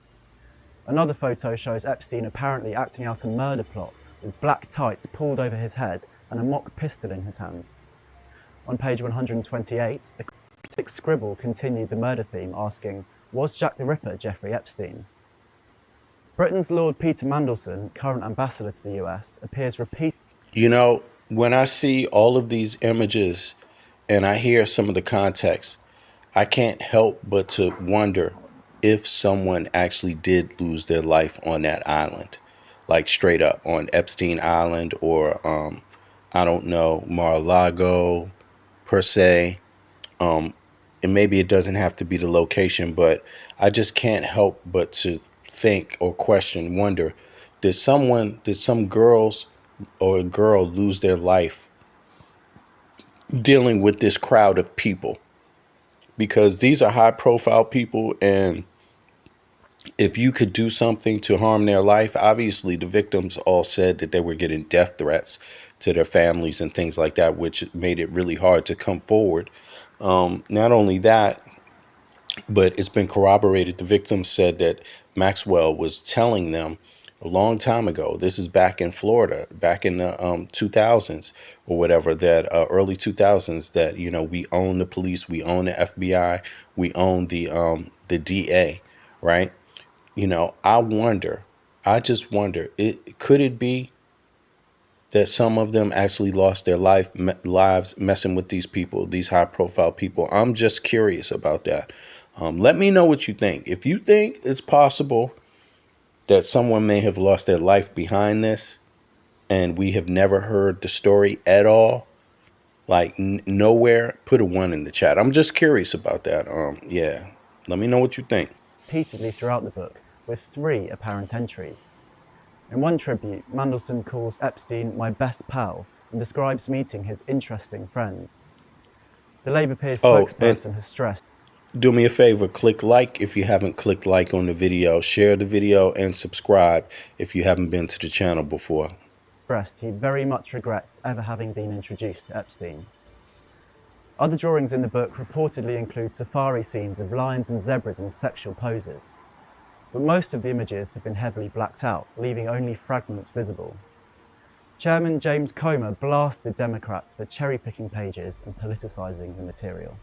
Another photo shows Epstein apparently acting out a murder plot with black tights pulled over his head and a mock pistol in his hand. On page 128, a cryptic scribble continued the murder theme, asking, "Was Jack the Ripper Jeffrey Epstein?" Britain's Lord Peter Mandelson, current ambassador to the US, appears repeatedly. You know, when I see all of these images and I hear some of the context, I can't help but to wonder if someone actually did lose their life on that island, like straight up on Epstein Island, or I don't know, Mar-a-Lago per se. And maybe it doesn't have to be the location, but I just can't help but to think or question, wonder, did some girls or a girl lose their life dealing with this crowd of people? Because these are high profile people, and if you could do something to harm their life, obviously the victims all said that they were getting death threats to their families and things like that, which made it really hard to come forward. Not only that, but it's been corroborated. The victims said that Maxwell was telling them a long time ago. This is back in Florida, back in the 2000s or whatever, that early 2000s, that, you know, we own the police, we own the FBI, we own the DA, right? You know, I just wonder, could it be that some of them actually lost their lives messing with these people, these high profile people? I'm just curious about that. Let me know what you think. If you think it's possible that someone may have lost their life behind this and we have never heard the story at all, like nowhere, put a 1 in the chat. I'm just curious about that. Yeah, let me know what you think. Repeatedly throughout the book, with 3 apparent entries. In one tribute, Mandelson calls Epstein my best pal and describes meeting his interesting friends. The Labour Peers Oh, and spokesperson has stressed, do me a favor, click like if you haven't clicked like on the video, share the video, and subscribe if you haven't been to the channel before. he very much regrets ever having been introduced to Epstein. Other drawings in the book reportedly include safari scenes of lions and zebras in sexual poses, but most of the images have been heavily blacked out, leaving only fragments visible. Chairman James Comer blasted Democrats for cherry-picking pages and politicizing the material.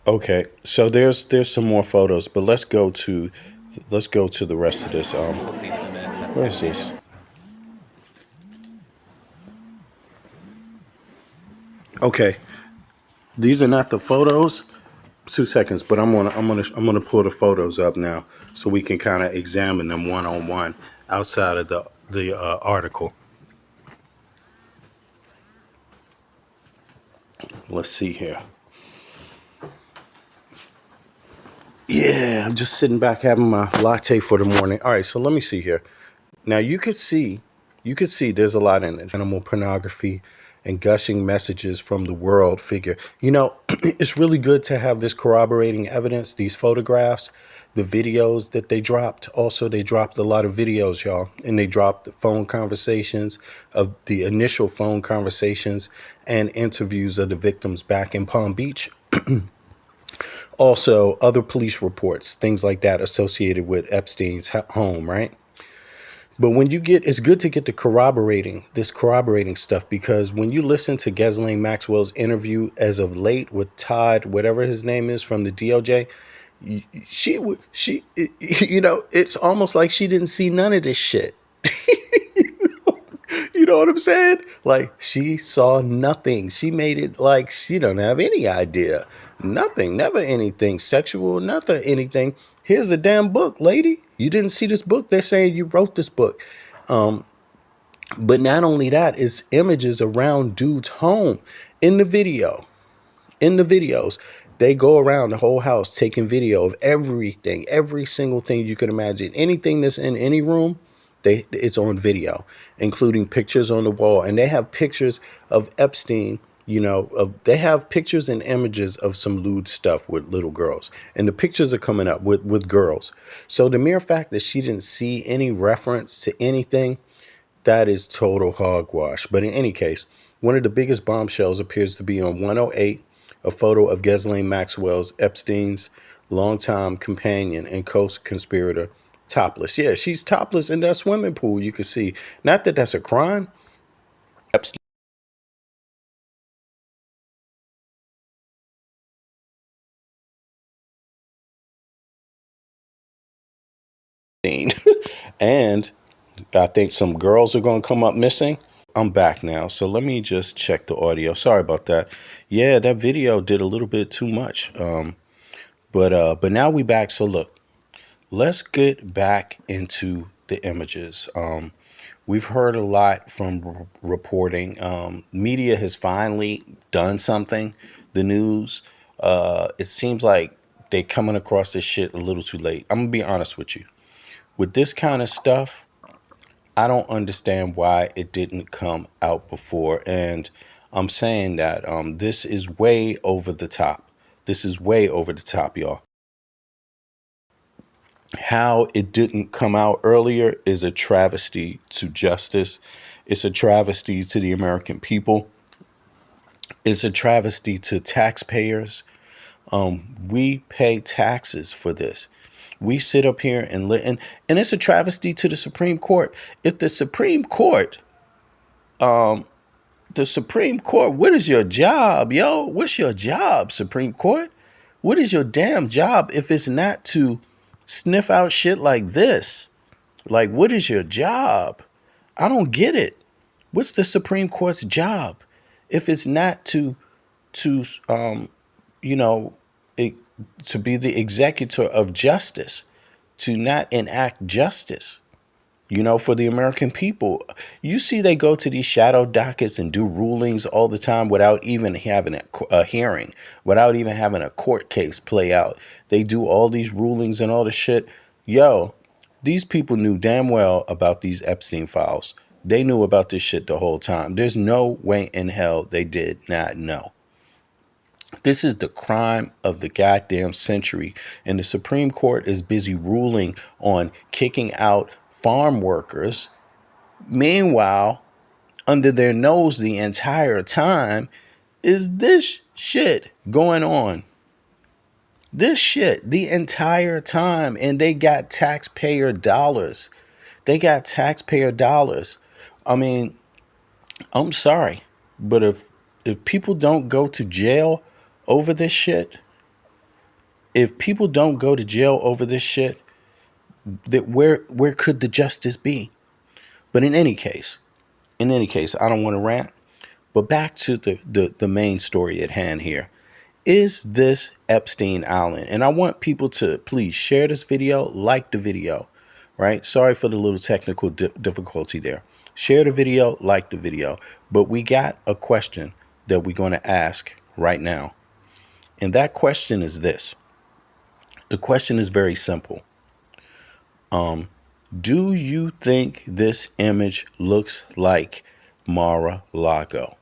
Okay, so there's some more photos, but let's go to the rest of this. Where is this? Okay, these are not the photos. 2 seconds, but I'm gonna pull the photos up now so we can kind of examine them one on one outside of the article. Let's see here. Yeah, I'm just sitting back having my latte for the morning. All right, so let me see here. Now you could see there's a lot in it. Animal pornography and gushing messages from the world figure. You know, it's really good to have this corroborating evidence, these photographs, the videos that they dropped. Also, they dropped a lot of videos, y'all, and they dropped phone conversations of the initial phone conversations and interviews of the victims back in Palm Beach. Also, other police reports, things like that associated with Epstein's home, right? But when you get, it's good to get the corroborating stuff, because when you listen to Ghislaine Maxwell's interview as of late with Todd, whatever his name is, from the DOJ, you know, it's almost like she didn't see none of this shit. You know what I'm saying? Like, she saw nothing. She made it like she don't have any idea. Nothing, never anything sexual, nothing, anything. Here's a damn book, lady. You didn't see this book? They're saying you wrote this book. But not only that, it's images around dude's home in the video. In the videos, they go around the whole house taking video of everything, every single thing you can imagine. Anything that's in any room, it's on video, including pictures on the wall. And they have pictures of Epstein, you know, they have pictures and images of some lewd stuff with little girls. And the pictures are coming up with girls. So the mere fact that she didn't see any reference to anything, that is total hogwash. But in any case, one of the biggest bombshells appears to be on 108, a photo of Ghislaine Maxwell's, Epstein's longtime companion and co-conspirator, topless. Yeah, she's topless in that swimming pool. You can see. Not that that's a crime. Epstein and I think some girls are going to come up missing. I'm back now, so let me just check the audio. Sorry about that. Yeah, that video did a little bit too much. But now we back. So look, let's get back into the images. We've heard a lot from reporting. Media has finally done something. The news. It seems like they're coming across this shit a little too late. I'm gonna be honest with you. With this kind of stuff, I don't understand why it didn't come out before. And I'm saying that this is way over the top. This is way over the top, y'all. How it didn't come out earlier is a travesty to justice. It's a travesty to the American people. It's a travesty to taxpayers. We pay taxes for this. We sit up here and it's a travesty to the Supreme Court. If the Supreme Court, what is your job, yo? What's your job, Supreme Court? What is your damn job if it's not to sniff out shit like this? Like, what is your job? I don't get it. What's the Supreme Court's job if it's not to you know, it, to be the executor of justice, to not enact justice, for the American people? You see, they go to these shadow dockets and do rulings all the time without even having a hearing, without even having a court case play out. They do all these rulings and all the shit. Yo, these people knew damn well about these Epstein files. They knew about this shit the whole time. There's no way in hell they did not know. This is the crime of the goddamn century. And the Supreme Court is busy ruling on kicking out farm workers. Meanwhile, under their nose the entire time is this shit going on. This shit the entire time. And they got taxpayer dollars. They got taxpayer dollars. I mean, I'm sorry, but if people don't go to jail over this shit, if people don't go to jail over this shit, that where could the justice be? But in any case, I don't want to rant. But back to the main story at hand here. Is this Epstein Island? And I want people to please share this video, like the video, right? Sorry for the little technical difficulty there. Share the video, like the video. But we got a question that we're going to ask right now. And that question is this. The question is very simple. Do you think this image looks like Mar-a-Lago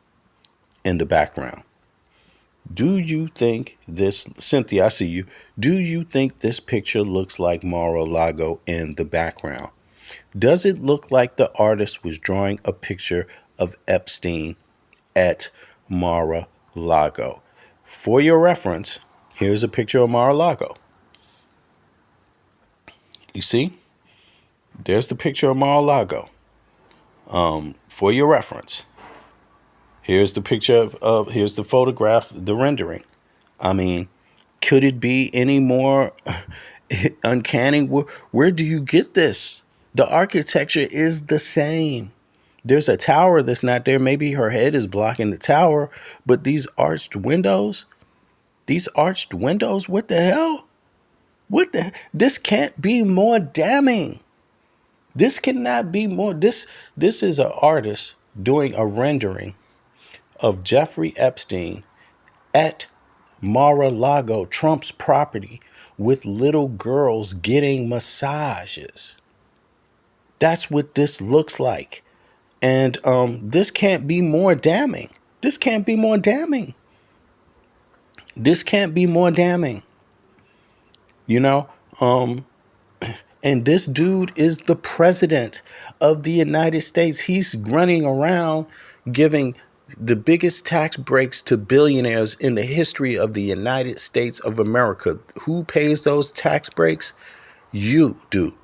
in the background? Do you think this, Cynthia, I see you. Do you think this picture looks like Mar-a-Lago in the background? Does it look like the artist was drawing a picture of Epstein at Mar-a-Lago? For your reference, here's a picture of Mar-a-Lago. You see? There's the picture of Mar-a-Lago. For your reference, here's the picture here's the photograph, the rendering. I mean, could it be any more uncanny? Where do you get this? The architecture is the same. There's a tower that's not there. Maybe her head is blocking the tower, but these arched windows, what the hell? This can't be more damning. This cannot be more. This is an artist doing a rendering of Jeffrey Epstein at Mar-a-Lago, Trump's property, with little girls getting massages. That's what this looks like. And this can't be more damning. This can't be more damning. This can't be more damning. And this dude is the president of the United States. He's running around giving the biggest tax breaks to billionaires in the history of the United States of America. Who pays those tax breaks? You do.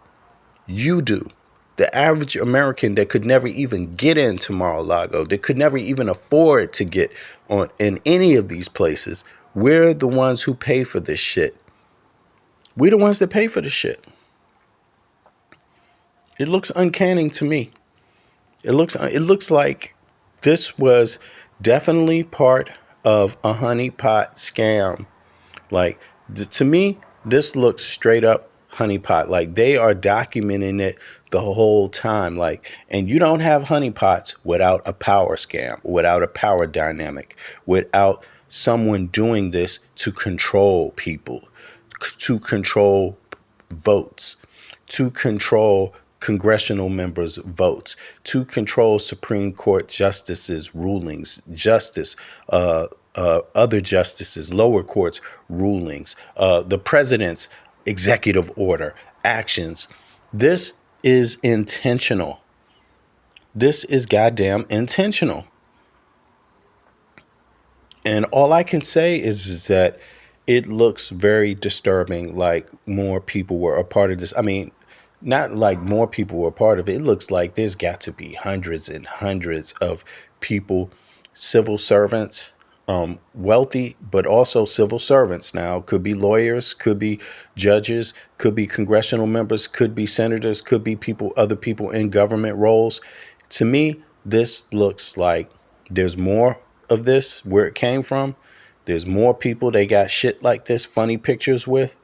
You do. The average American that could never even get into Mar-a-Lago, that could never even afford to get on in any of these places, we're the ones who pay for this shit. We're the ones that pay for this shit. It looks uncanny to me. It looks like this was definitely part of a honeypot scam. Like, to me, this looks straight up Honeypot. Like, they are documenting it the whole time. Like, and you don't have honeypots without a power scam, without a power dynamic, without someone doing this to control people, to control votes, to control congressional members' votes, to control Supreme Court justices' rulings, other justices, lower courts' rulings, the president's executive order, actions. This is intentional. This is goddamn intentional. And all I can say is that it looks very disturbing, like more people were a part of this. I mean, not like more people were a part of it. It looks like there's got to be hundreds and hundreds of people, civil servants, wealthy, but also civil servants. Now, could be lawyers, could be judges, could be congressional members, could be senators, could be people, other people in government roles. To me, this looks like there's more of this where it came from. There's more people they got shit like this, funny pictures with,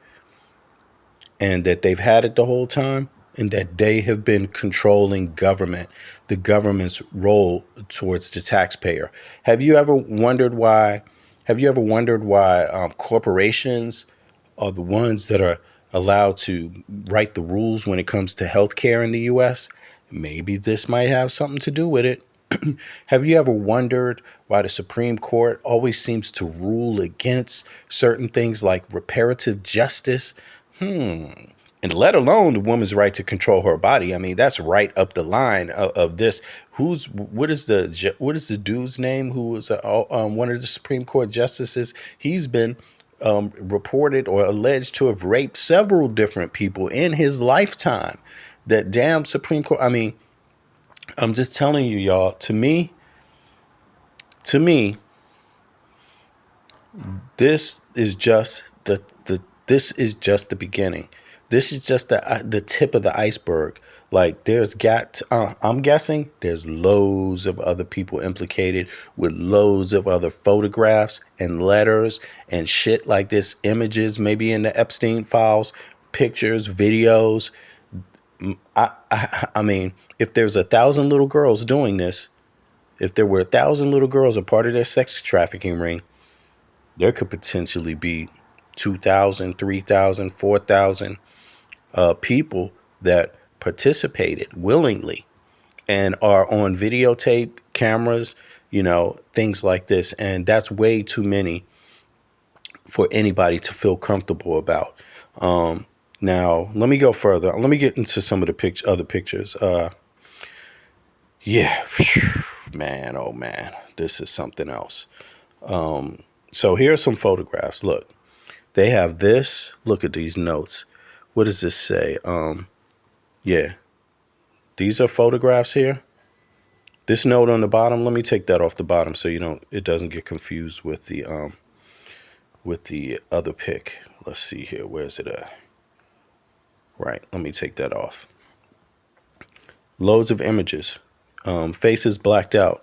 and that they've had it the whole time, and that they have been controlling government, the government's role towards the taxpayer. Have you ever wondered why? Have you ever wondered why corporations are the ones that are allowed to write the rules when it comes to healthcare in the U.S.? Maybe this might have something to do with it. Have you ever wondered why the Supreme Court always seems to rule against certain things like reparative justice? And let alone the woman's right to control her body. I mean, that's right up the line of this. What is the dude's name who was one of the Supreme Court justices? He's been reported or alleged to have raped several different people in his lifetime. That damn Supreme Court. I mean, I'm just telling you, y'all. To me, this is just this is just the beginning. This is just the tip of the iceberg. Like, I'm guessing there's loads of other people implicated with loads of other photographs and letters and shit like this, images, maybe in the Epstein files, pictures, videos. I mean, if there's 1,000 little girls doing this, if there were 1,000 little girls a part of their sex trafficking ring, there could potentially be 2,000, 3,000, 4,000 people that participated willingly and are on videotape cameras, things like this. And that's way too many for anybody to feel comfortable about. Now, let me go further. Let me get into some of the other pictures. Yeah, man, oh man, this is something else. So here's some photographs. Look, they have this. Look at these notes. What does this say? Yeah, these are photographs here. This note on the bottom. Let me take that off the bottom so it doesn't get confused with the other pic. Let's see here. Where's it at? Right. Let me take that off. Loads of images. Faces blacked out.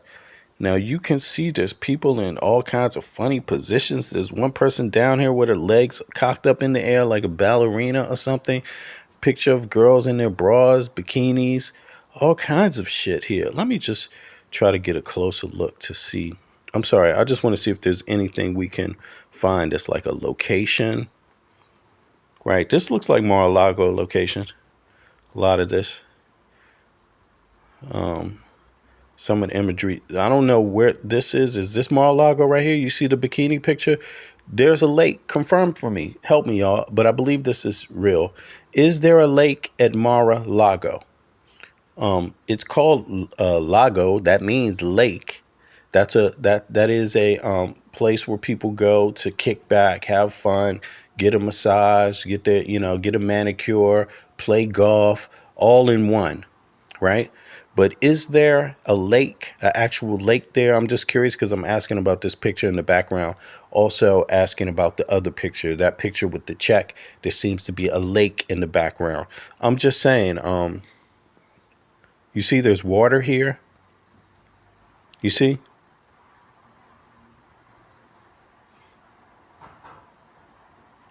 Now you can see there's people in all kinds of funny positions. There's one person down here with her legs cocked up in the air like a ballerina or something. Picture of girls in their bras, bikinis, all kinds of shit here. Let me just try to get a closer look to see. I'm sorry. I just want to see if there's anything we can find that's like a location. Right. This looks like Mar-a-Lago location. A lot of this. Some of the imagery. I don't know where this is. Is this Mar-a-Lago right here? You see the bikini picture? There's a lake. Confirm for me. Help me, y'all. But I believe this is real. Is there a lake at Mar-a-Lago? It's called Lago. That means lake. That is a place where people go to kick back, have fun, get a massage, get a manicure, play golf, all in one, right? But is there a lake, an actual lake there? I'm just curious because I'm asking about this picture in the background. Also asking about the other picture, that picture with the check. There seems to be a lake in the background. I'm just saying, you see there's water here. You see?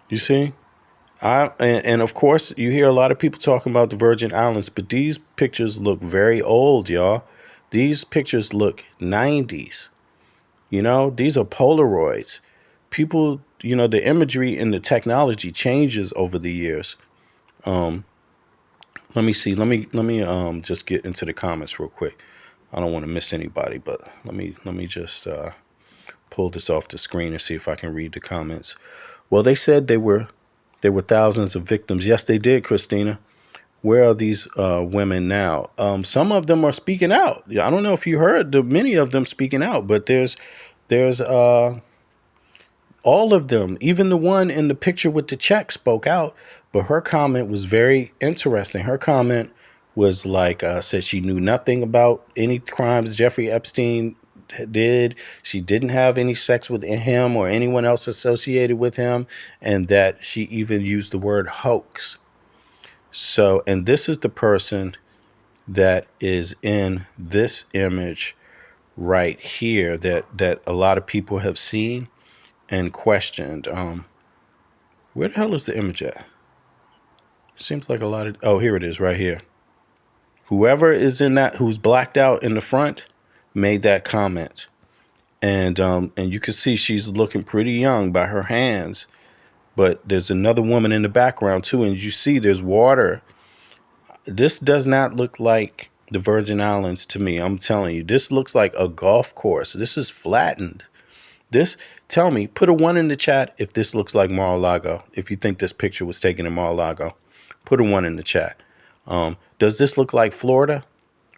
You see? And of course, you hear a lot of people talking about the Virgin Islands, but these pictures look very old, y'all. These pictures look 90s. These are Polaroids. People, the imagery and the technology changes over the years. Let me see. Let me just get into the comments real quick. I don't want to miss anybody, but let me just pull this off the screen and see if I can read the comments. Well, they said there were thousands of victims. Yes, they did, Christina. Where are these women now? Some of them are speaking out. I don't know if you heard many of them speaking out, but there's all of them. Even the one in the picture with the check spoke out, but her comment was very interesting. Her comment was like, said she knew nothing about any crimes Jeffrey Epstein did. She didn't have any sex with him or anyone else associated with him, and that she even used the word hoax. So, and this is the person that is in this image right here that a lot of people have seen and questioned. Where the hell is the image at? Seems like a lot of, oh, here it is right here. Whoever is in that, who's blacked out in the front, made that comment. And you can see she's looking pretty young by her hands, but there's another woman in the background too. And you see there's water. This does not look like the Virgin Islands to me. I'm telling you, this looks like a golf course. This is flattened. Tell me, put a 1 in the chat if this looks like Mar-a-Lago. If you think this picture was taken in Mar-a-Lago, put a 1 in the chat. Does this look like Florida?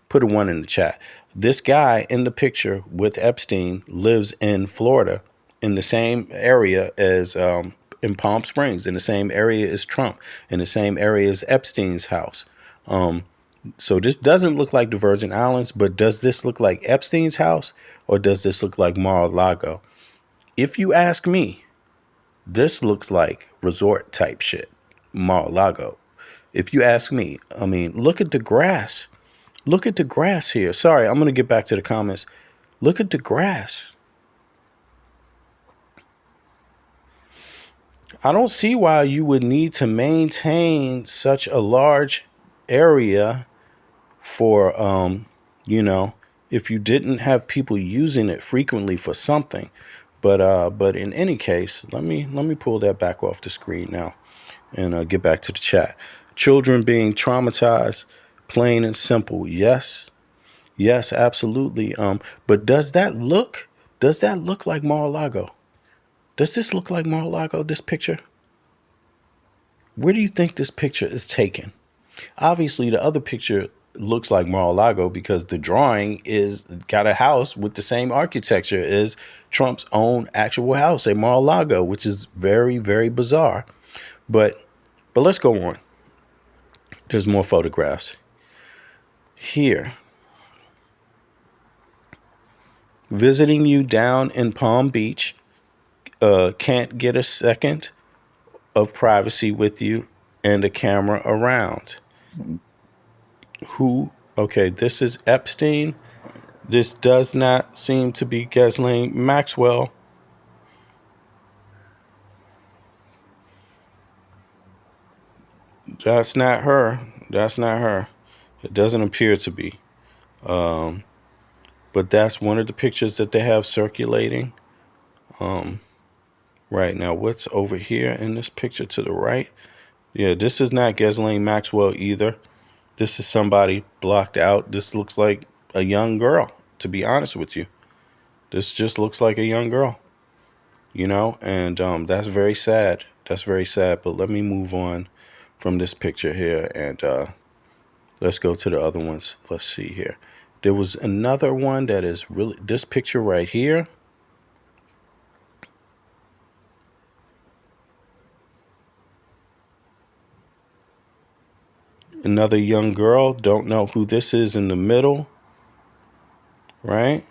Put a 1 in the chat. This guy in the picture with Epstein lives in Florida, in the same area as in Palm Springs, in the same area as Trump, in the same area as Epstein's house. So this doesn't look like the Virgin Islands, but does this look like Epstein's house, or does this look like Mar-a-Lago? If you ask me, this looks like resort type shit, Mar-a-Lago. If you ask me, I mean, look at the grass. Look at the grass here. Sorry, I'm going to get back to the comments. Look at the grass. I don't see why you would need to maintain such a large area for, if you didn't have people using it frequently for something. But in any case, let me pull that back off the screen now and get back to the chat. Children being traumatized, plain and simple. Yes, absolutely. But does that look like Mar-a-Lago? Does this look like Mar-a-Lago, this picture? Where do you think this picture is taken? Obviously, the other picture looks like Mar-a-Lago because the drawing is got a house with the same architecture as Trump's own actual house at Mar-a-Lago, which is very, very bizarre. But let's go on. There's more photographs here. Visiting you down in Palm Beach. Can't get a second of privacy with you and a camera around. Who? Okay, this is Epstein. This does not seem to be Ghislaine Maxwell. That's not her. That's not her. It doesn't appear to be. But that's one of the pictures that they have circulating. Right now, what's over here in this picture to the right? Yeah, this is not Ghislaine Maxwell either. This is somebody blocked out. This looks like a young girl, to be honest with you. This just looks like a young girl, and that's very sad. That's very sad. But let me move on from this picture here and let's go to the other ones. Let's see here. There was another one that is really this picture right here. Another young girl. Don't know who this is in the middle. Right?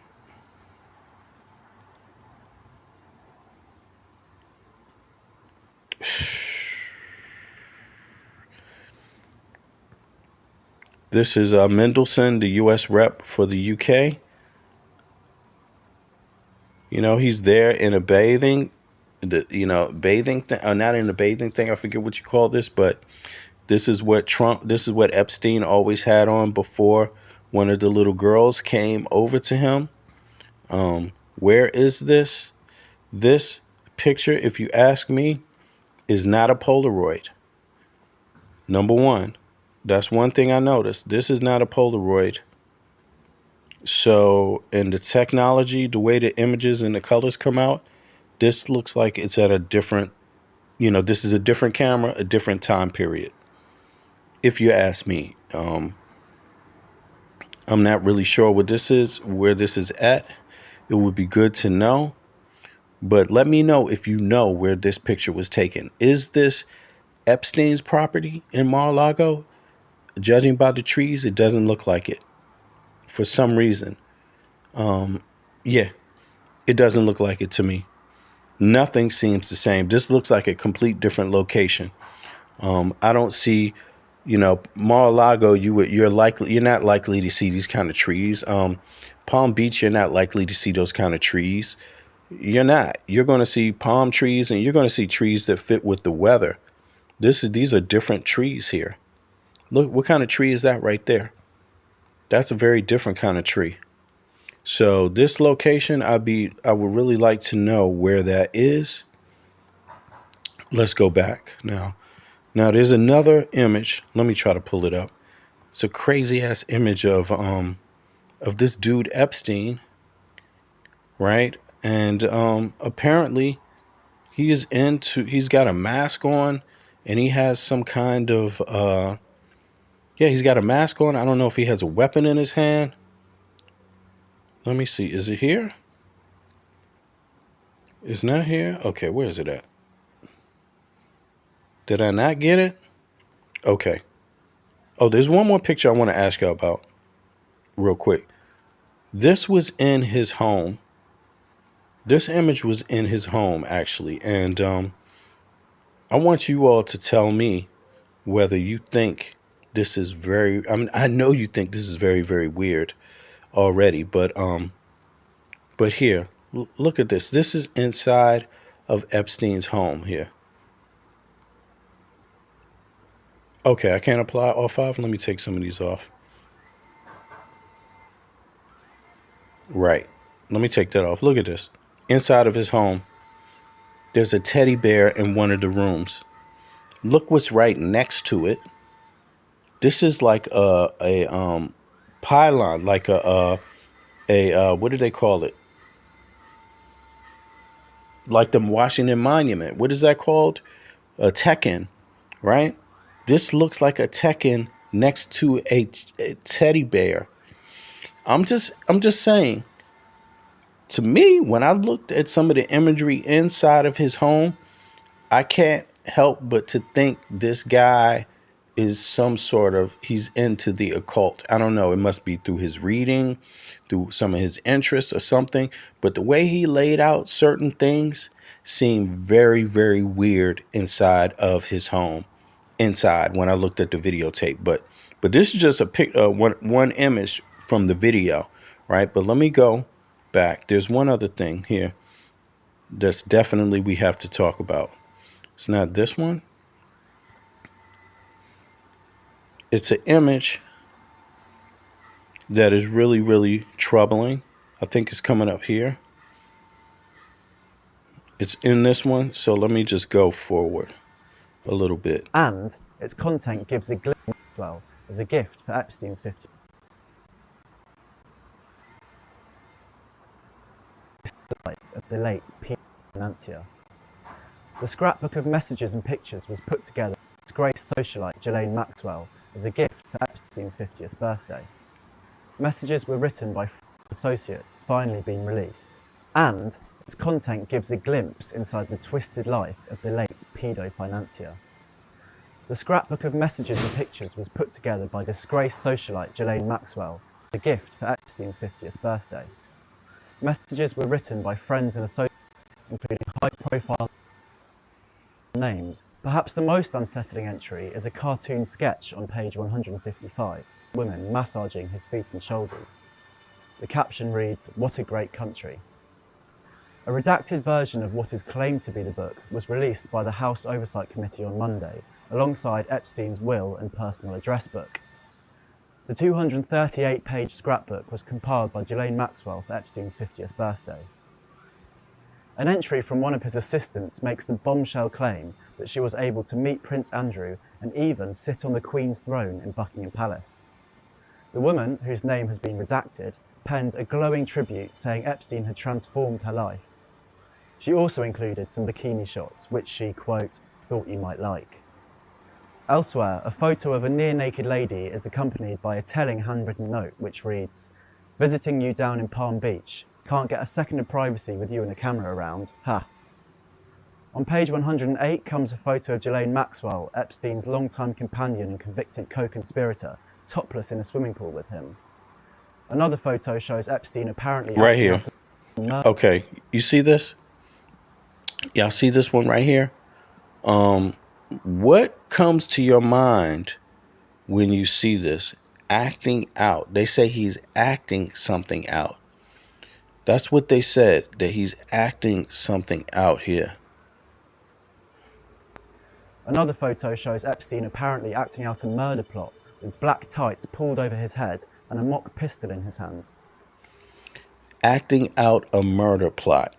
This is Mendelsohn, the U.S. rep for the UK. He's there in a bathing the bathing thing, not in the bathing thing. I forget what you call this, but this is what Epstein always had on before one of the little girls came over to him. Where is this? This picture, if you ask me, is not a Polaroid. Number one, that's one thing I noticed. This is not a Polaroid. So, in the technology, the way the images and the colors come out, this looks like it's at a different, this is a different camera, a different time period. If you ask me, I'm not really sure what this is, where this is at. It would be good to know. But let me know if you know where this picture was taken. Is this Epstein's property in Mar-a-Lago? Judging by the trees, it doesn't look like it. For some reason. Yeah, it doesn't look like it to me. Nothing seems the same. This looks like a complete different location. I don't see, Mar-a-Lago. You're not likely to see these kind of trees. Palm Beach, you're not likely to see those kind of trees. You're not. You're going to see palm trees, and you're going to see trees that fit with the weather. These are different trees here. Look, what kind of tree is that right there? That's a very different kind of tree. So this location, I would really like to know where that is. Let's go back now. Now there's another image. Let me try to pull it up. It's a crazy ass image of this dude Epstein, right? And apparently he's got a mask on, and he has some kind of he's got a mask on. I don't know if he has a weapon in his hand. Let me see. Is it here? It's not here. Okay, where is it at? Did I not get it? Okay. Oh, there's one more picture I want to ask you about real quick. This was in his home. This image was in his home, actually. And I want you all to tell me whether you think this is I know you think this is very, very weird already, but here, look at this. This is inside of Epstein's home here. Okay, I can't apply all five. Let me take some of these off. Right. Let me take that off. Look at this. Inside of his home, there's a teddy bear in one of the rooms. Look what's right next to it. This is like a pylon, like a what do they call it? Like the Washington Monument. What is that called? A Tekken, right? This looks like a Tekken next to a teddy bear. I'm just saying. To me, when I looked at some of the imagery inside of his home, I can't help but to think this guy is he's into the occult. I don't know. It must be through his reading, through some of his interests or something. But the way he laid out certain things seemed very, very weird inside of his home. Inside when I looked at the videotape, but this is just a one image from the video, right? But let me go back. There's one other thing here that's definitely we have to talk about. It's not this one. It's an image that is really, really troubling. I think it's coming up here. It's in this one. So let me just go forward a little bit. And its content gives a glimpse as well as a gift for Epstein's 50th life of the late financier. The scrapbook of messages and pictures was put together by disgraced socialite Ghislaine Maxwell as a gift for Epstein's 50th birthday. Messages were written by associate, finally being released, and its content gives a glimpse inside the twisted life of the late pedo financier. The scrapbook of messages and pictures was put together by disgraced socialite Ghislaine Maxwell as a gift for Epstein's 50th birthday. Messages were written by friends and associates, including high-profile names. Perhaps the most unsettling entry is a cartoon sketch on page 155, women massaging his feet and shoulders. The caption reads, "What a great country." A redacted version of what is claimed to be the book was released by the House Oversight Committee on Monday, alongside Epstein's will and personal address book. The 238-page scrapbook was compiled by Ghislaine Maxwell for Epstein's 50th birthday. An entry from one of his assistants makes the bombshell claim that she was able to meet Prince Andrew and even sit on the Queen's throne in Buckingham Palace. The woman, whose name has been redacted, penned a glowing tribute saying Epstein had transformed her life. She also included some bikini shots, which she, quote, thought you might like. Elsewhere, a photo of a near-naked lady is accompanied by a telling handwritten note which reads, "Visiting you down in Palm Beach. Can't get a second of privacy with you and a camera around. Ha." On page 108 comes a photo of Ghislaine Maxwell, Epstein's longtime companion and convicted co-conspirator, topless in a swimming pool with him. Another photo shows Epstein apparently Right here. Okay, you see this? Y'all see this one right here? What comes to your mind when you see this? Acting out. They say he's acting something out. That's what they said, that he's acting something out here. Another photo shows Epstein apparently acting out a murder plot with black tights pulled over his head and a mock pistol in his hand. Acting out a murder plot.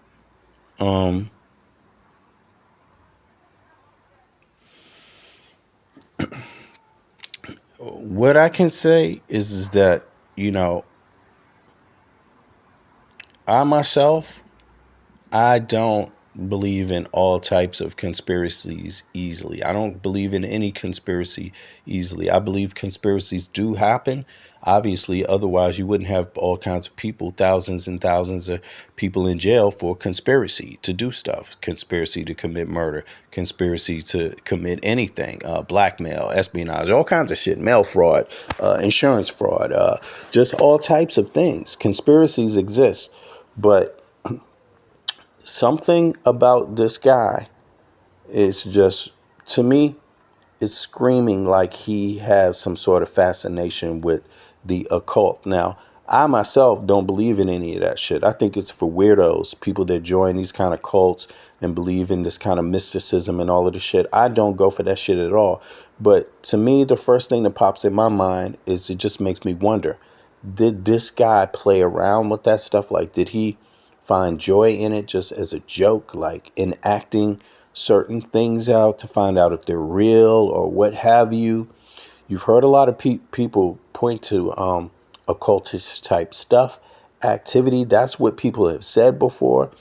What I can say is that, I myself, I don't believe in all types of conspiracies easily. I don't believe in any conspiracy easily. I believe conspiracies do happen. Obviously, otherwise you wouldn't have all kinds of people, thousands and thousands of people in jail for conspiracy to do stuff, conspiracy to commit murder, conspiracy to commit anything, blackmail, espionage, all kinds of shit, mail fraud, insurance fraud, just all types of things. Conspiracies exist, but something about this guy is just, to me, is screaming like he has some sort of fascination with the occult. Now, I myself don't believe in any of that shit. I think it's for weirdos, people that join these kind of cults and believe in this kind of mysticism and all of the shit. I don't go for that shit at all. But to me, the first thing that pops in my mind is it just makes me wonder, did this guy play around with that stuff? Like, did he find joy in it just as a joke, like enacting certain things out to find out if they're real or what have you? You've heard a lot of people point to occultist type stuff, activity. That's what people have said before.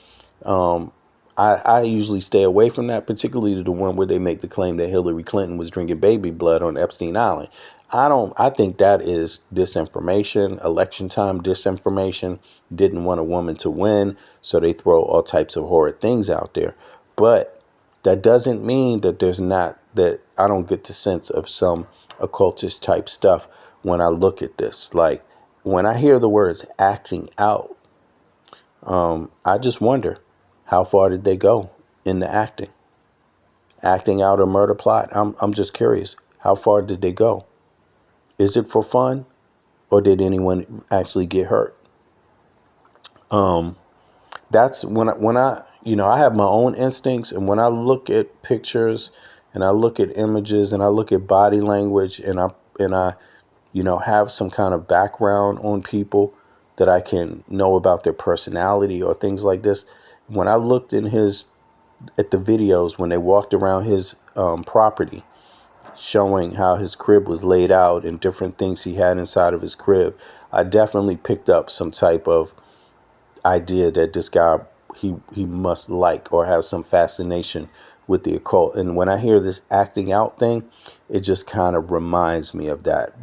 I usually stay away from that, particularly the one where they make the claim that Hillary Clinton was drinking baby blood on Epstein Island. I think that is disinformation, election time disinformation, didn't want a woman to win, so they throw all types of horrid things out there. But that doesn't mean that that I don't get the sense of some occultist type stuff when I look at this. Like, when I hear the words acting out, I just wonder, how far did they go in the acting? Acting out a murder plot? I'm just curious. How far did they go? Is it for fun, or did anyone actually get hurt? That's when I have my own instincts, and when I look at pictures and I look at images and I look at body language and I have some kind of background on people that I can know about their personality or things like this. When I looked at the videos when they walked around his property, showing how his crib was laid out and different things he had inside of his crib, I definitely picked up some type of idea that this guy, he must like or have some fascination with the occult. And when I hear this acting out thing, it just kind of reminds me of that,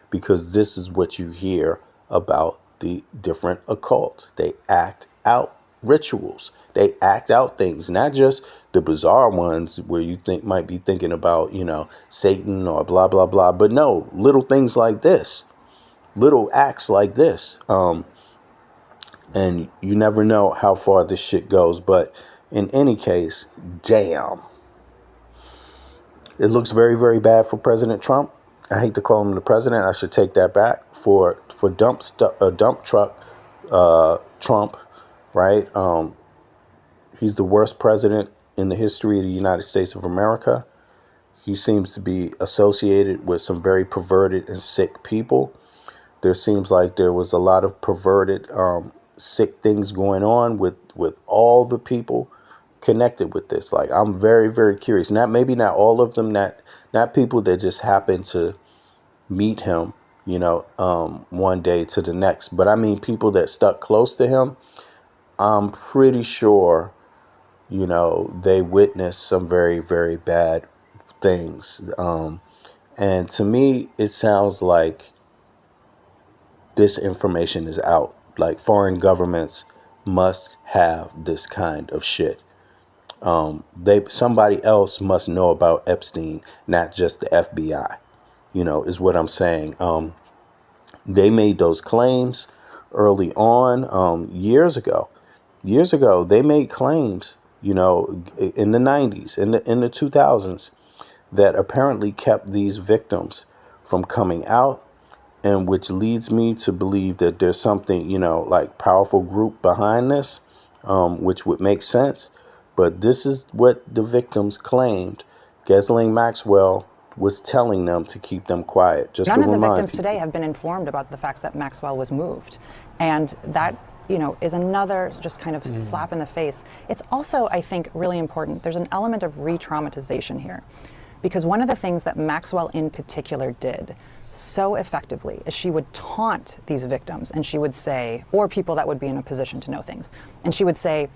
because this is what you hear about the different occults. They act out rituals. They act out things, not just the bizarre ones where you might be thinking about, Satan or blah, blah, blah. But no, little things like this, little acts like this. And you never know how far this shit goes. But in any case, damn. It looks very, very bad for President Trump. I hate to call him the president. I should take that back. For dump truck Trump, right? He's the worst president in the history of the United States of America. He seems to be associated with some very perverted and sick people. There seems like there was a lot of perverted, sick things going on with all the people connected with this. Like, I'm very, very curious. Not maybe not all of them, not people that just happen to meet him, one day to the next. But I mean, people that stuck close to him. I'm pretty sure, they witnessed some very, very bad things. And to me, it sounds like this information is out. Like, foreign governments must have this kind of shit. Somebody else must know about Epstein, not just the FBI, is what I'm saying. They made those claims early on, years ago. They made claims, in the 90s, in the 2000s, that apparently kept these victims from coming out, and which leads me to believe that there's something, like powerful group behind this, which would make sense. But this is what the victims claimed. Ghislaine Maxwell was telling them to keep them quiet. Just None to of the remind victims people. today have been informed about the facts that Maxwell was moved. And that, is another just kind of slap in the face. It's also, I think, really important. There's an element of re-traumatization here. Because one of the things that Maxwell in particular did so effectively is she would taunt these victims, and she would say, or people that would be in a position to know things, and she would say,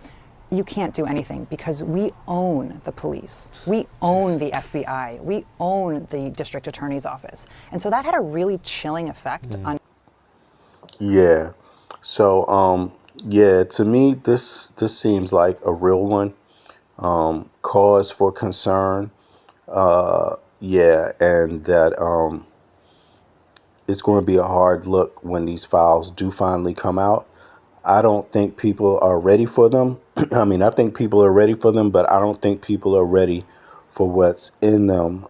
you can't do anything because we own the police. We own the FBI. We own the district attorney's office. And so that had a really chilling effect on. Yeah. So, to me, this seems like a real one. Cause for concern. And that it's going to be a hard look when these files do finally come out. I don't think people are ready for them. I mean, I think people are ready for them, but I don't think people are ready for what's in them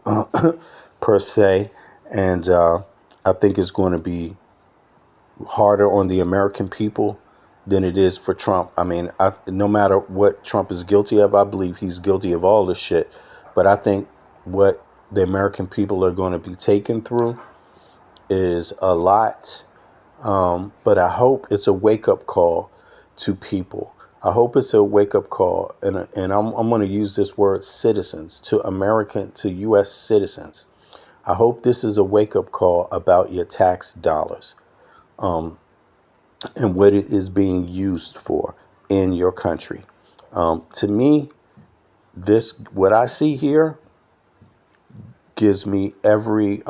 per se. And I think it's going to be harder on the American people than it is for Trump. I mean, no matter what Trump is guilty of, I believe he's guilty of all this shit. But I think what the American people are going to be taken through is a lot. But I hope it's a wake-up call to people. I hope it's a wake-up call, and I'm going to use this word citizens, to U.S. citizens. I hope this is a wake-up call about your tax dollars, and what it is being used for in your country. To me, what I see here gives me every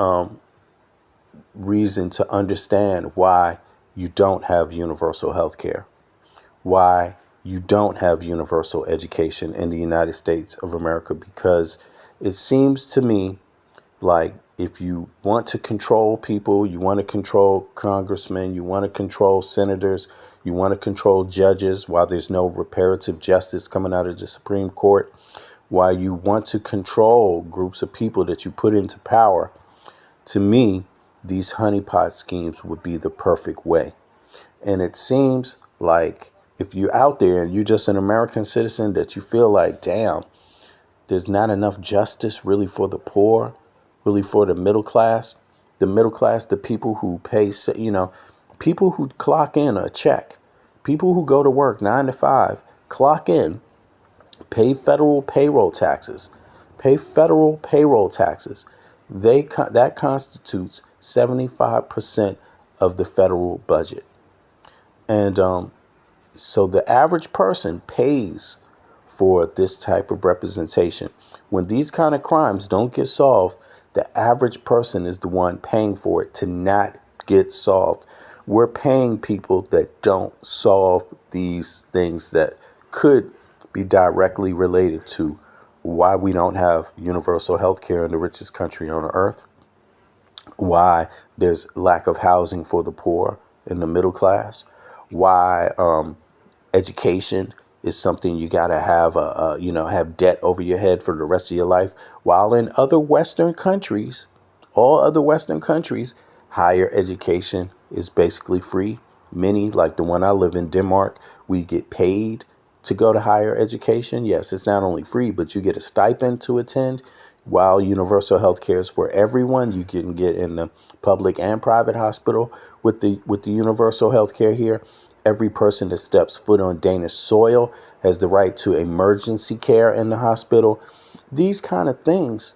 reason to understand why you don't have universal health care, why you don't have universal education in the United States of America, because it seems to me like if you want to control people, you want to control congressmen, you want to control senators, you want to control judges while there's no reparative justice coming out of the Supreme Court, while you want to control groups of people that you put into power, to me, these honeypot schemes would be the perfect way. And it seems like if you're out there and you're just an American citizen that you feel like, damn, there's not enough justice really for the poor, really for the middle class, the people who pay, people who clock in a check, people who go to work 9 to 5, clock in, pay federal payroll taxes. That constitutes 75% of the federal budget. And so the average person pays for this type of representation. When these kind of crimes don't get solved, the average person is the one paying for it to not get solved. We're paying people that don't solve these things that could be directly related to why we don't have universal health care in the richest country on earth, why there's lack of housing for the poor and the middle class, why education is something you got to have, have debt over your head for the rest of your life, while in other Western countries, all other Western countries, higher education is basically free. Many, like the one I live in, Denmark, we get paid to go to higher education. Yes, it's not only free, but you get a stipend to attend. While universal health care is for everyone, you can get in the public and private hospital with the universal health care here. Every person that steps foot on Danish soil has the right to emergency care in the hospital. These kind of things,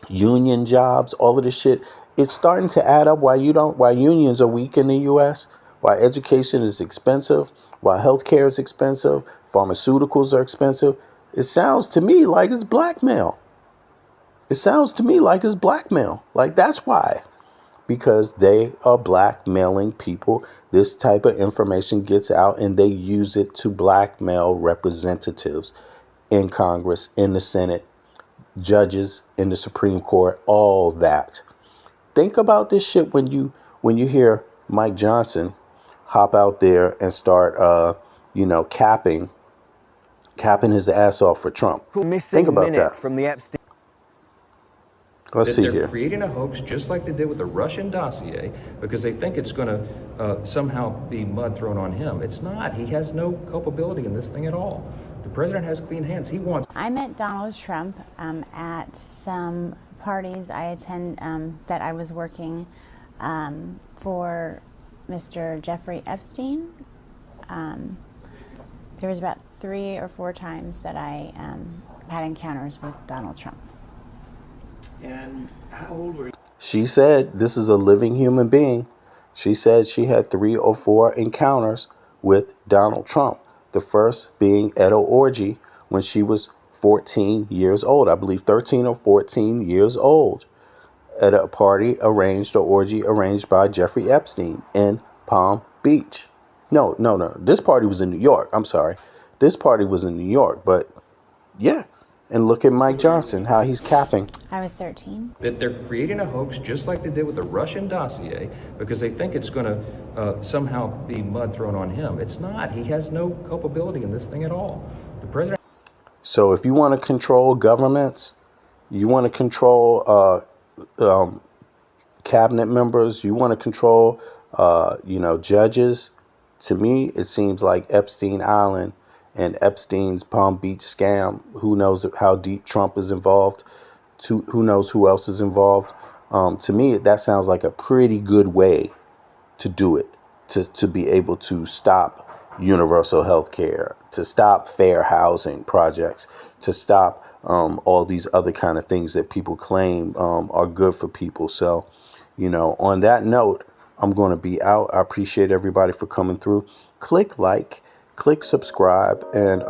union jobs, all of this shit, it's starting to add up why unions are weak in the US, why education is expensive, why healthcare is expensive, pharmaceuticals are expensive. It sounds to me like it's blackmail. It sounds to me like it's blackmail. Like, that's why. Because they are blackmailing people. This type of information gets out and they use it to blackmail representatives in Congress, in the Senate, judges in the Supreme Court, all that. Think about this shit when you hear Mike Johnson hop out there and start capping his ass off for Trump. Think about that. From the Epstein. Let's see They're here. creating a hoax just like they did with the Russian dossier because they think it's going to somehow be mud thrown on him. It's not. He has no culpability in this thing at all. The president has clean hands. He wants. I met Donald Trump at some parties I attend that I was working for Mr. Jeffrey Epstein. There was about 3 or 4 times that I had encounters with Donald Trump. And how old were you? She said this is a living human being. She said she had 3 or 4 encounters with Donald Trump. The first being at an orgy when she was 14 years old. I believe 13 or 14 years old. At a party arranged, or orgy arranged by Jeffrey Epstein in Palm Beach. No. This party was in New York. I'm sorry. This party was in New York. But yeah. And look at Mike Johnson, how he's capping. I was 13. They're creating a hoax just like they did with the Russian dossier because they think it's going to somehow be mud thrown on him. It's not. He has no culpability in this thing at all. The president. So if you want to control governments, you want to control cabinet members, you want to control, judges. To me, it seems like Epstein Island and Epstein's Palm Beach scam. Who knows how deep Trump is involved? Who knows who else is involved? To me, that sounds like a pretty good way to do it, to be able to stop universal health care, to stop fair housing projects, to stop all these other kind of things that people claim are good for people. So, on that note, I'm going to be out. I appreciate everybody for coming through. Click like, click subscribe, and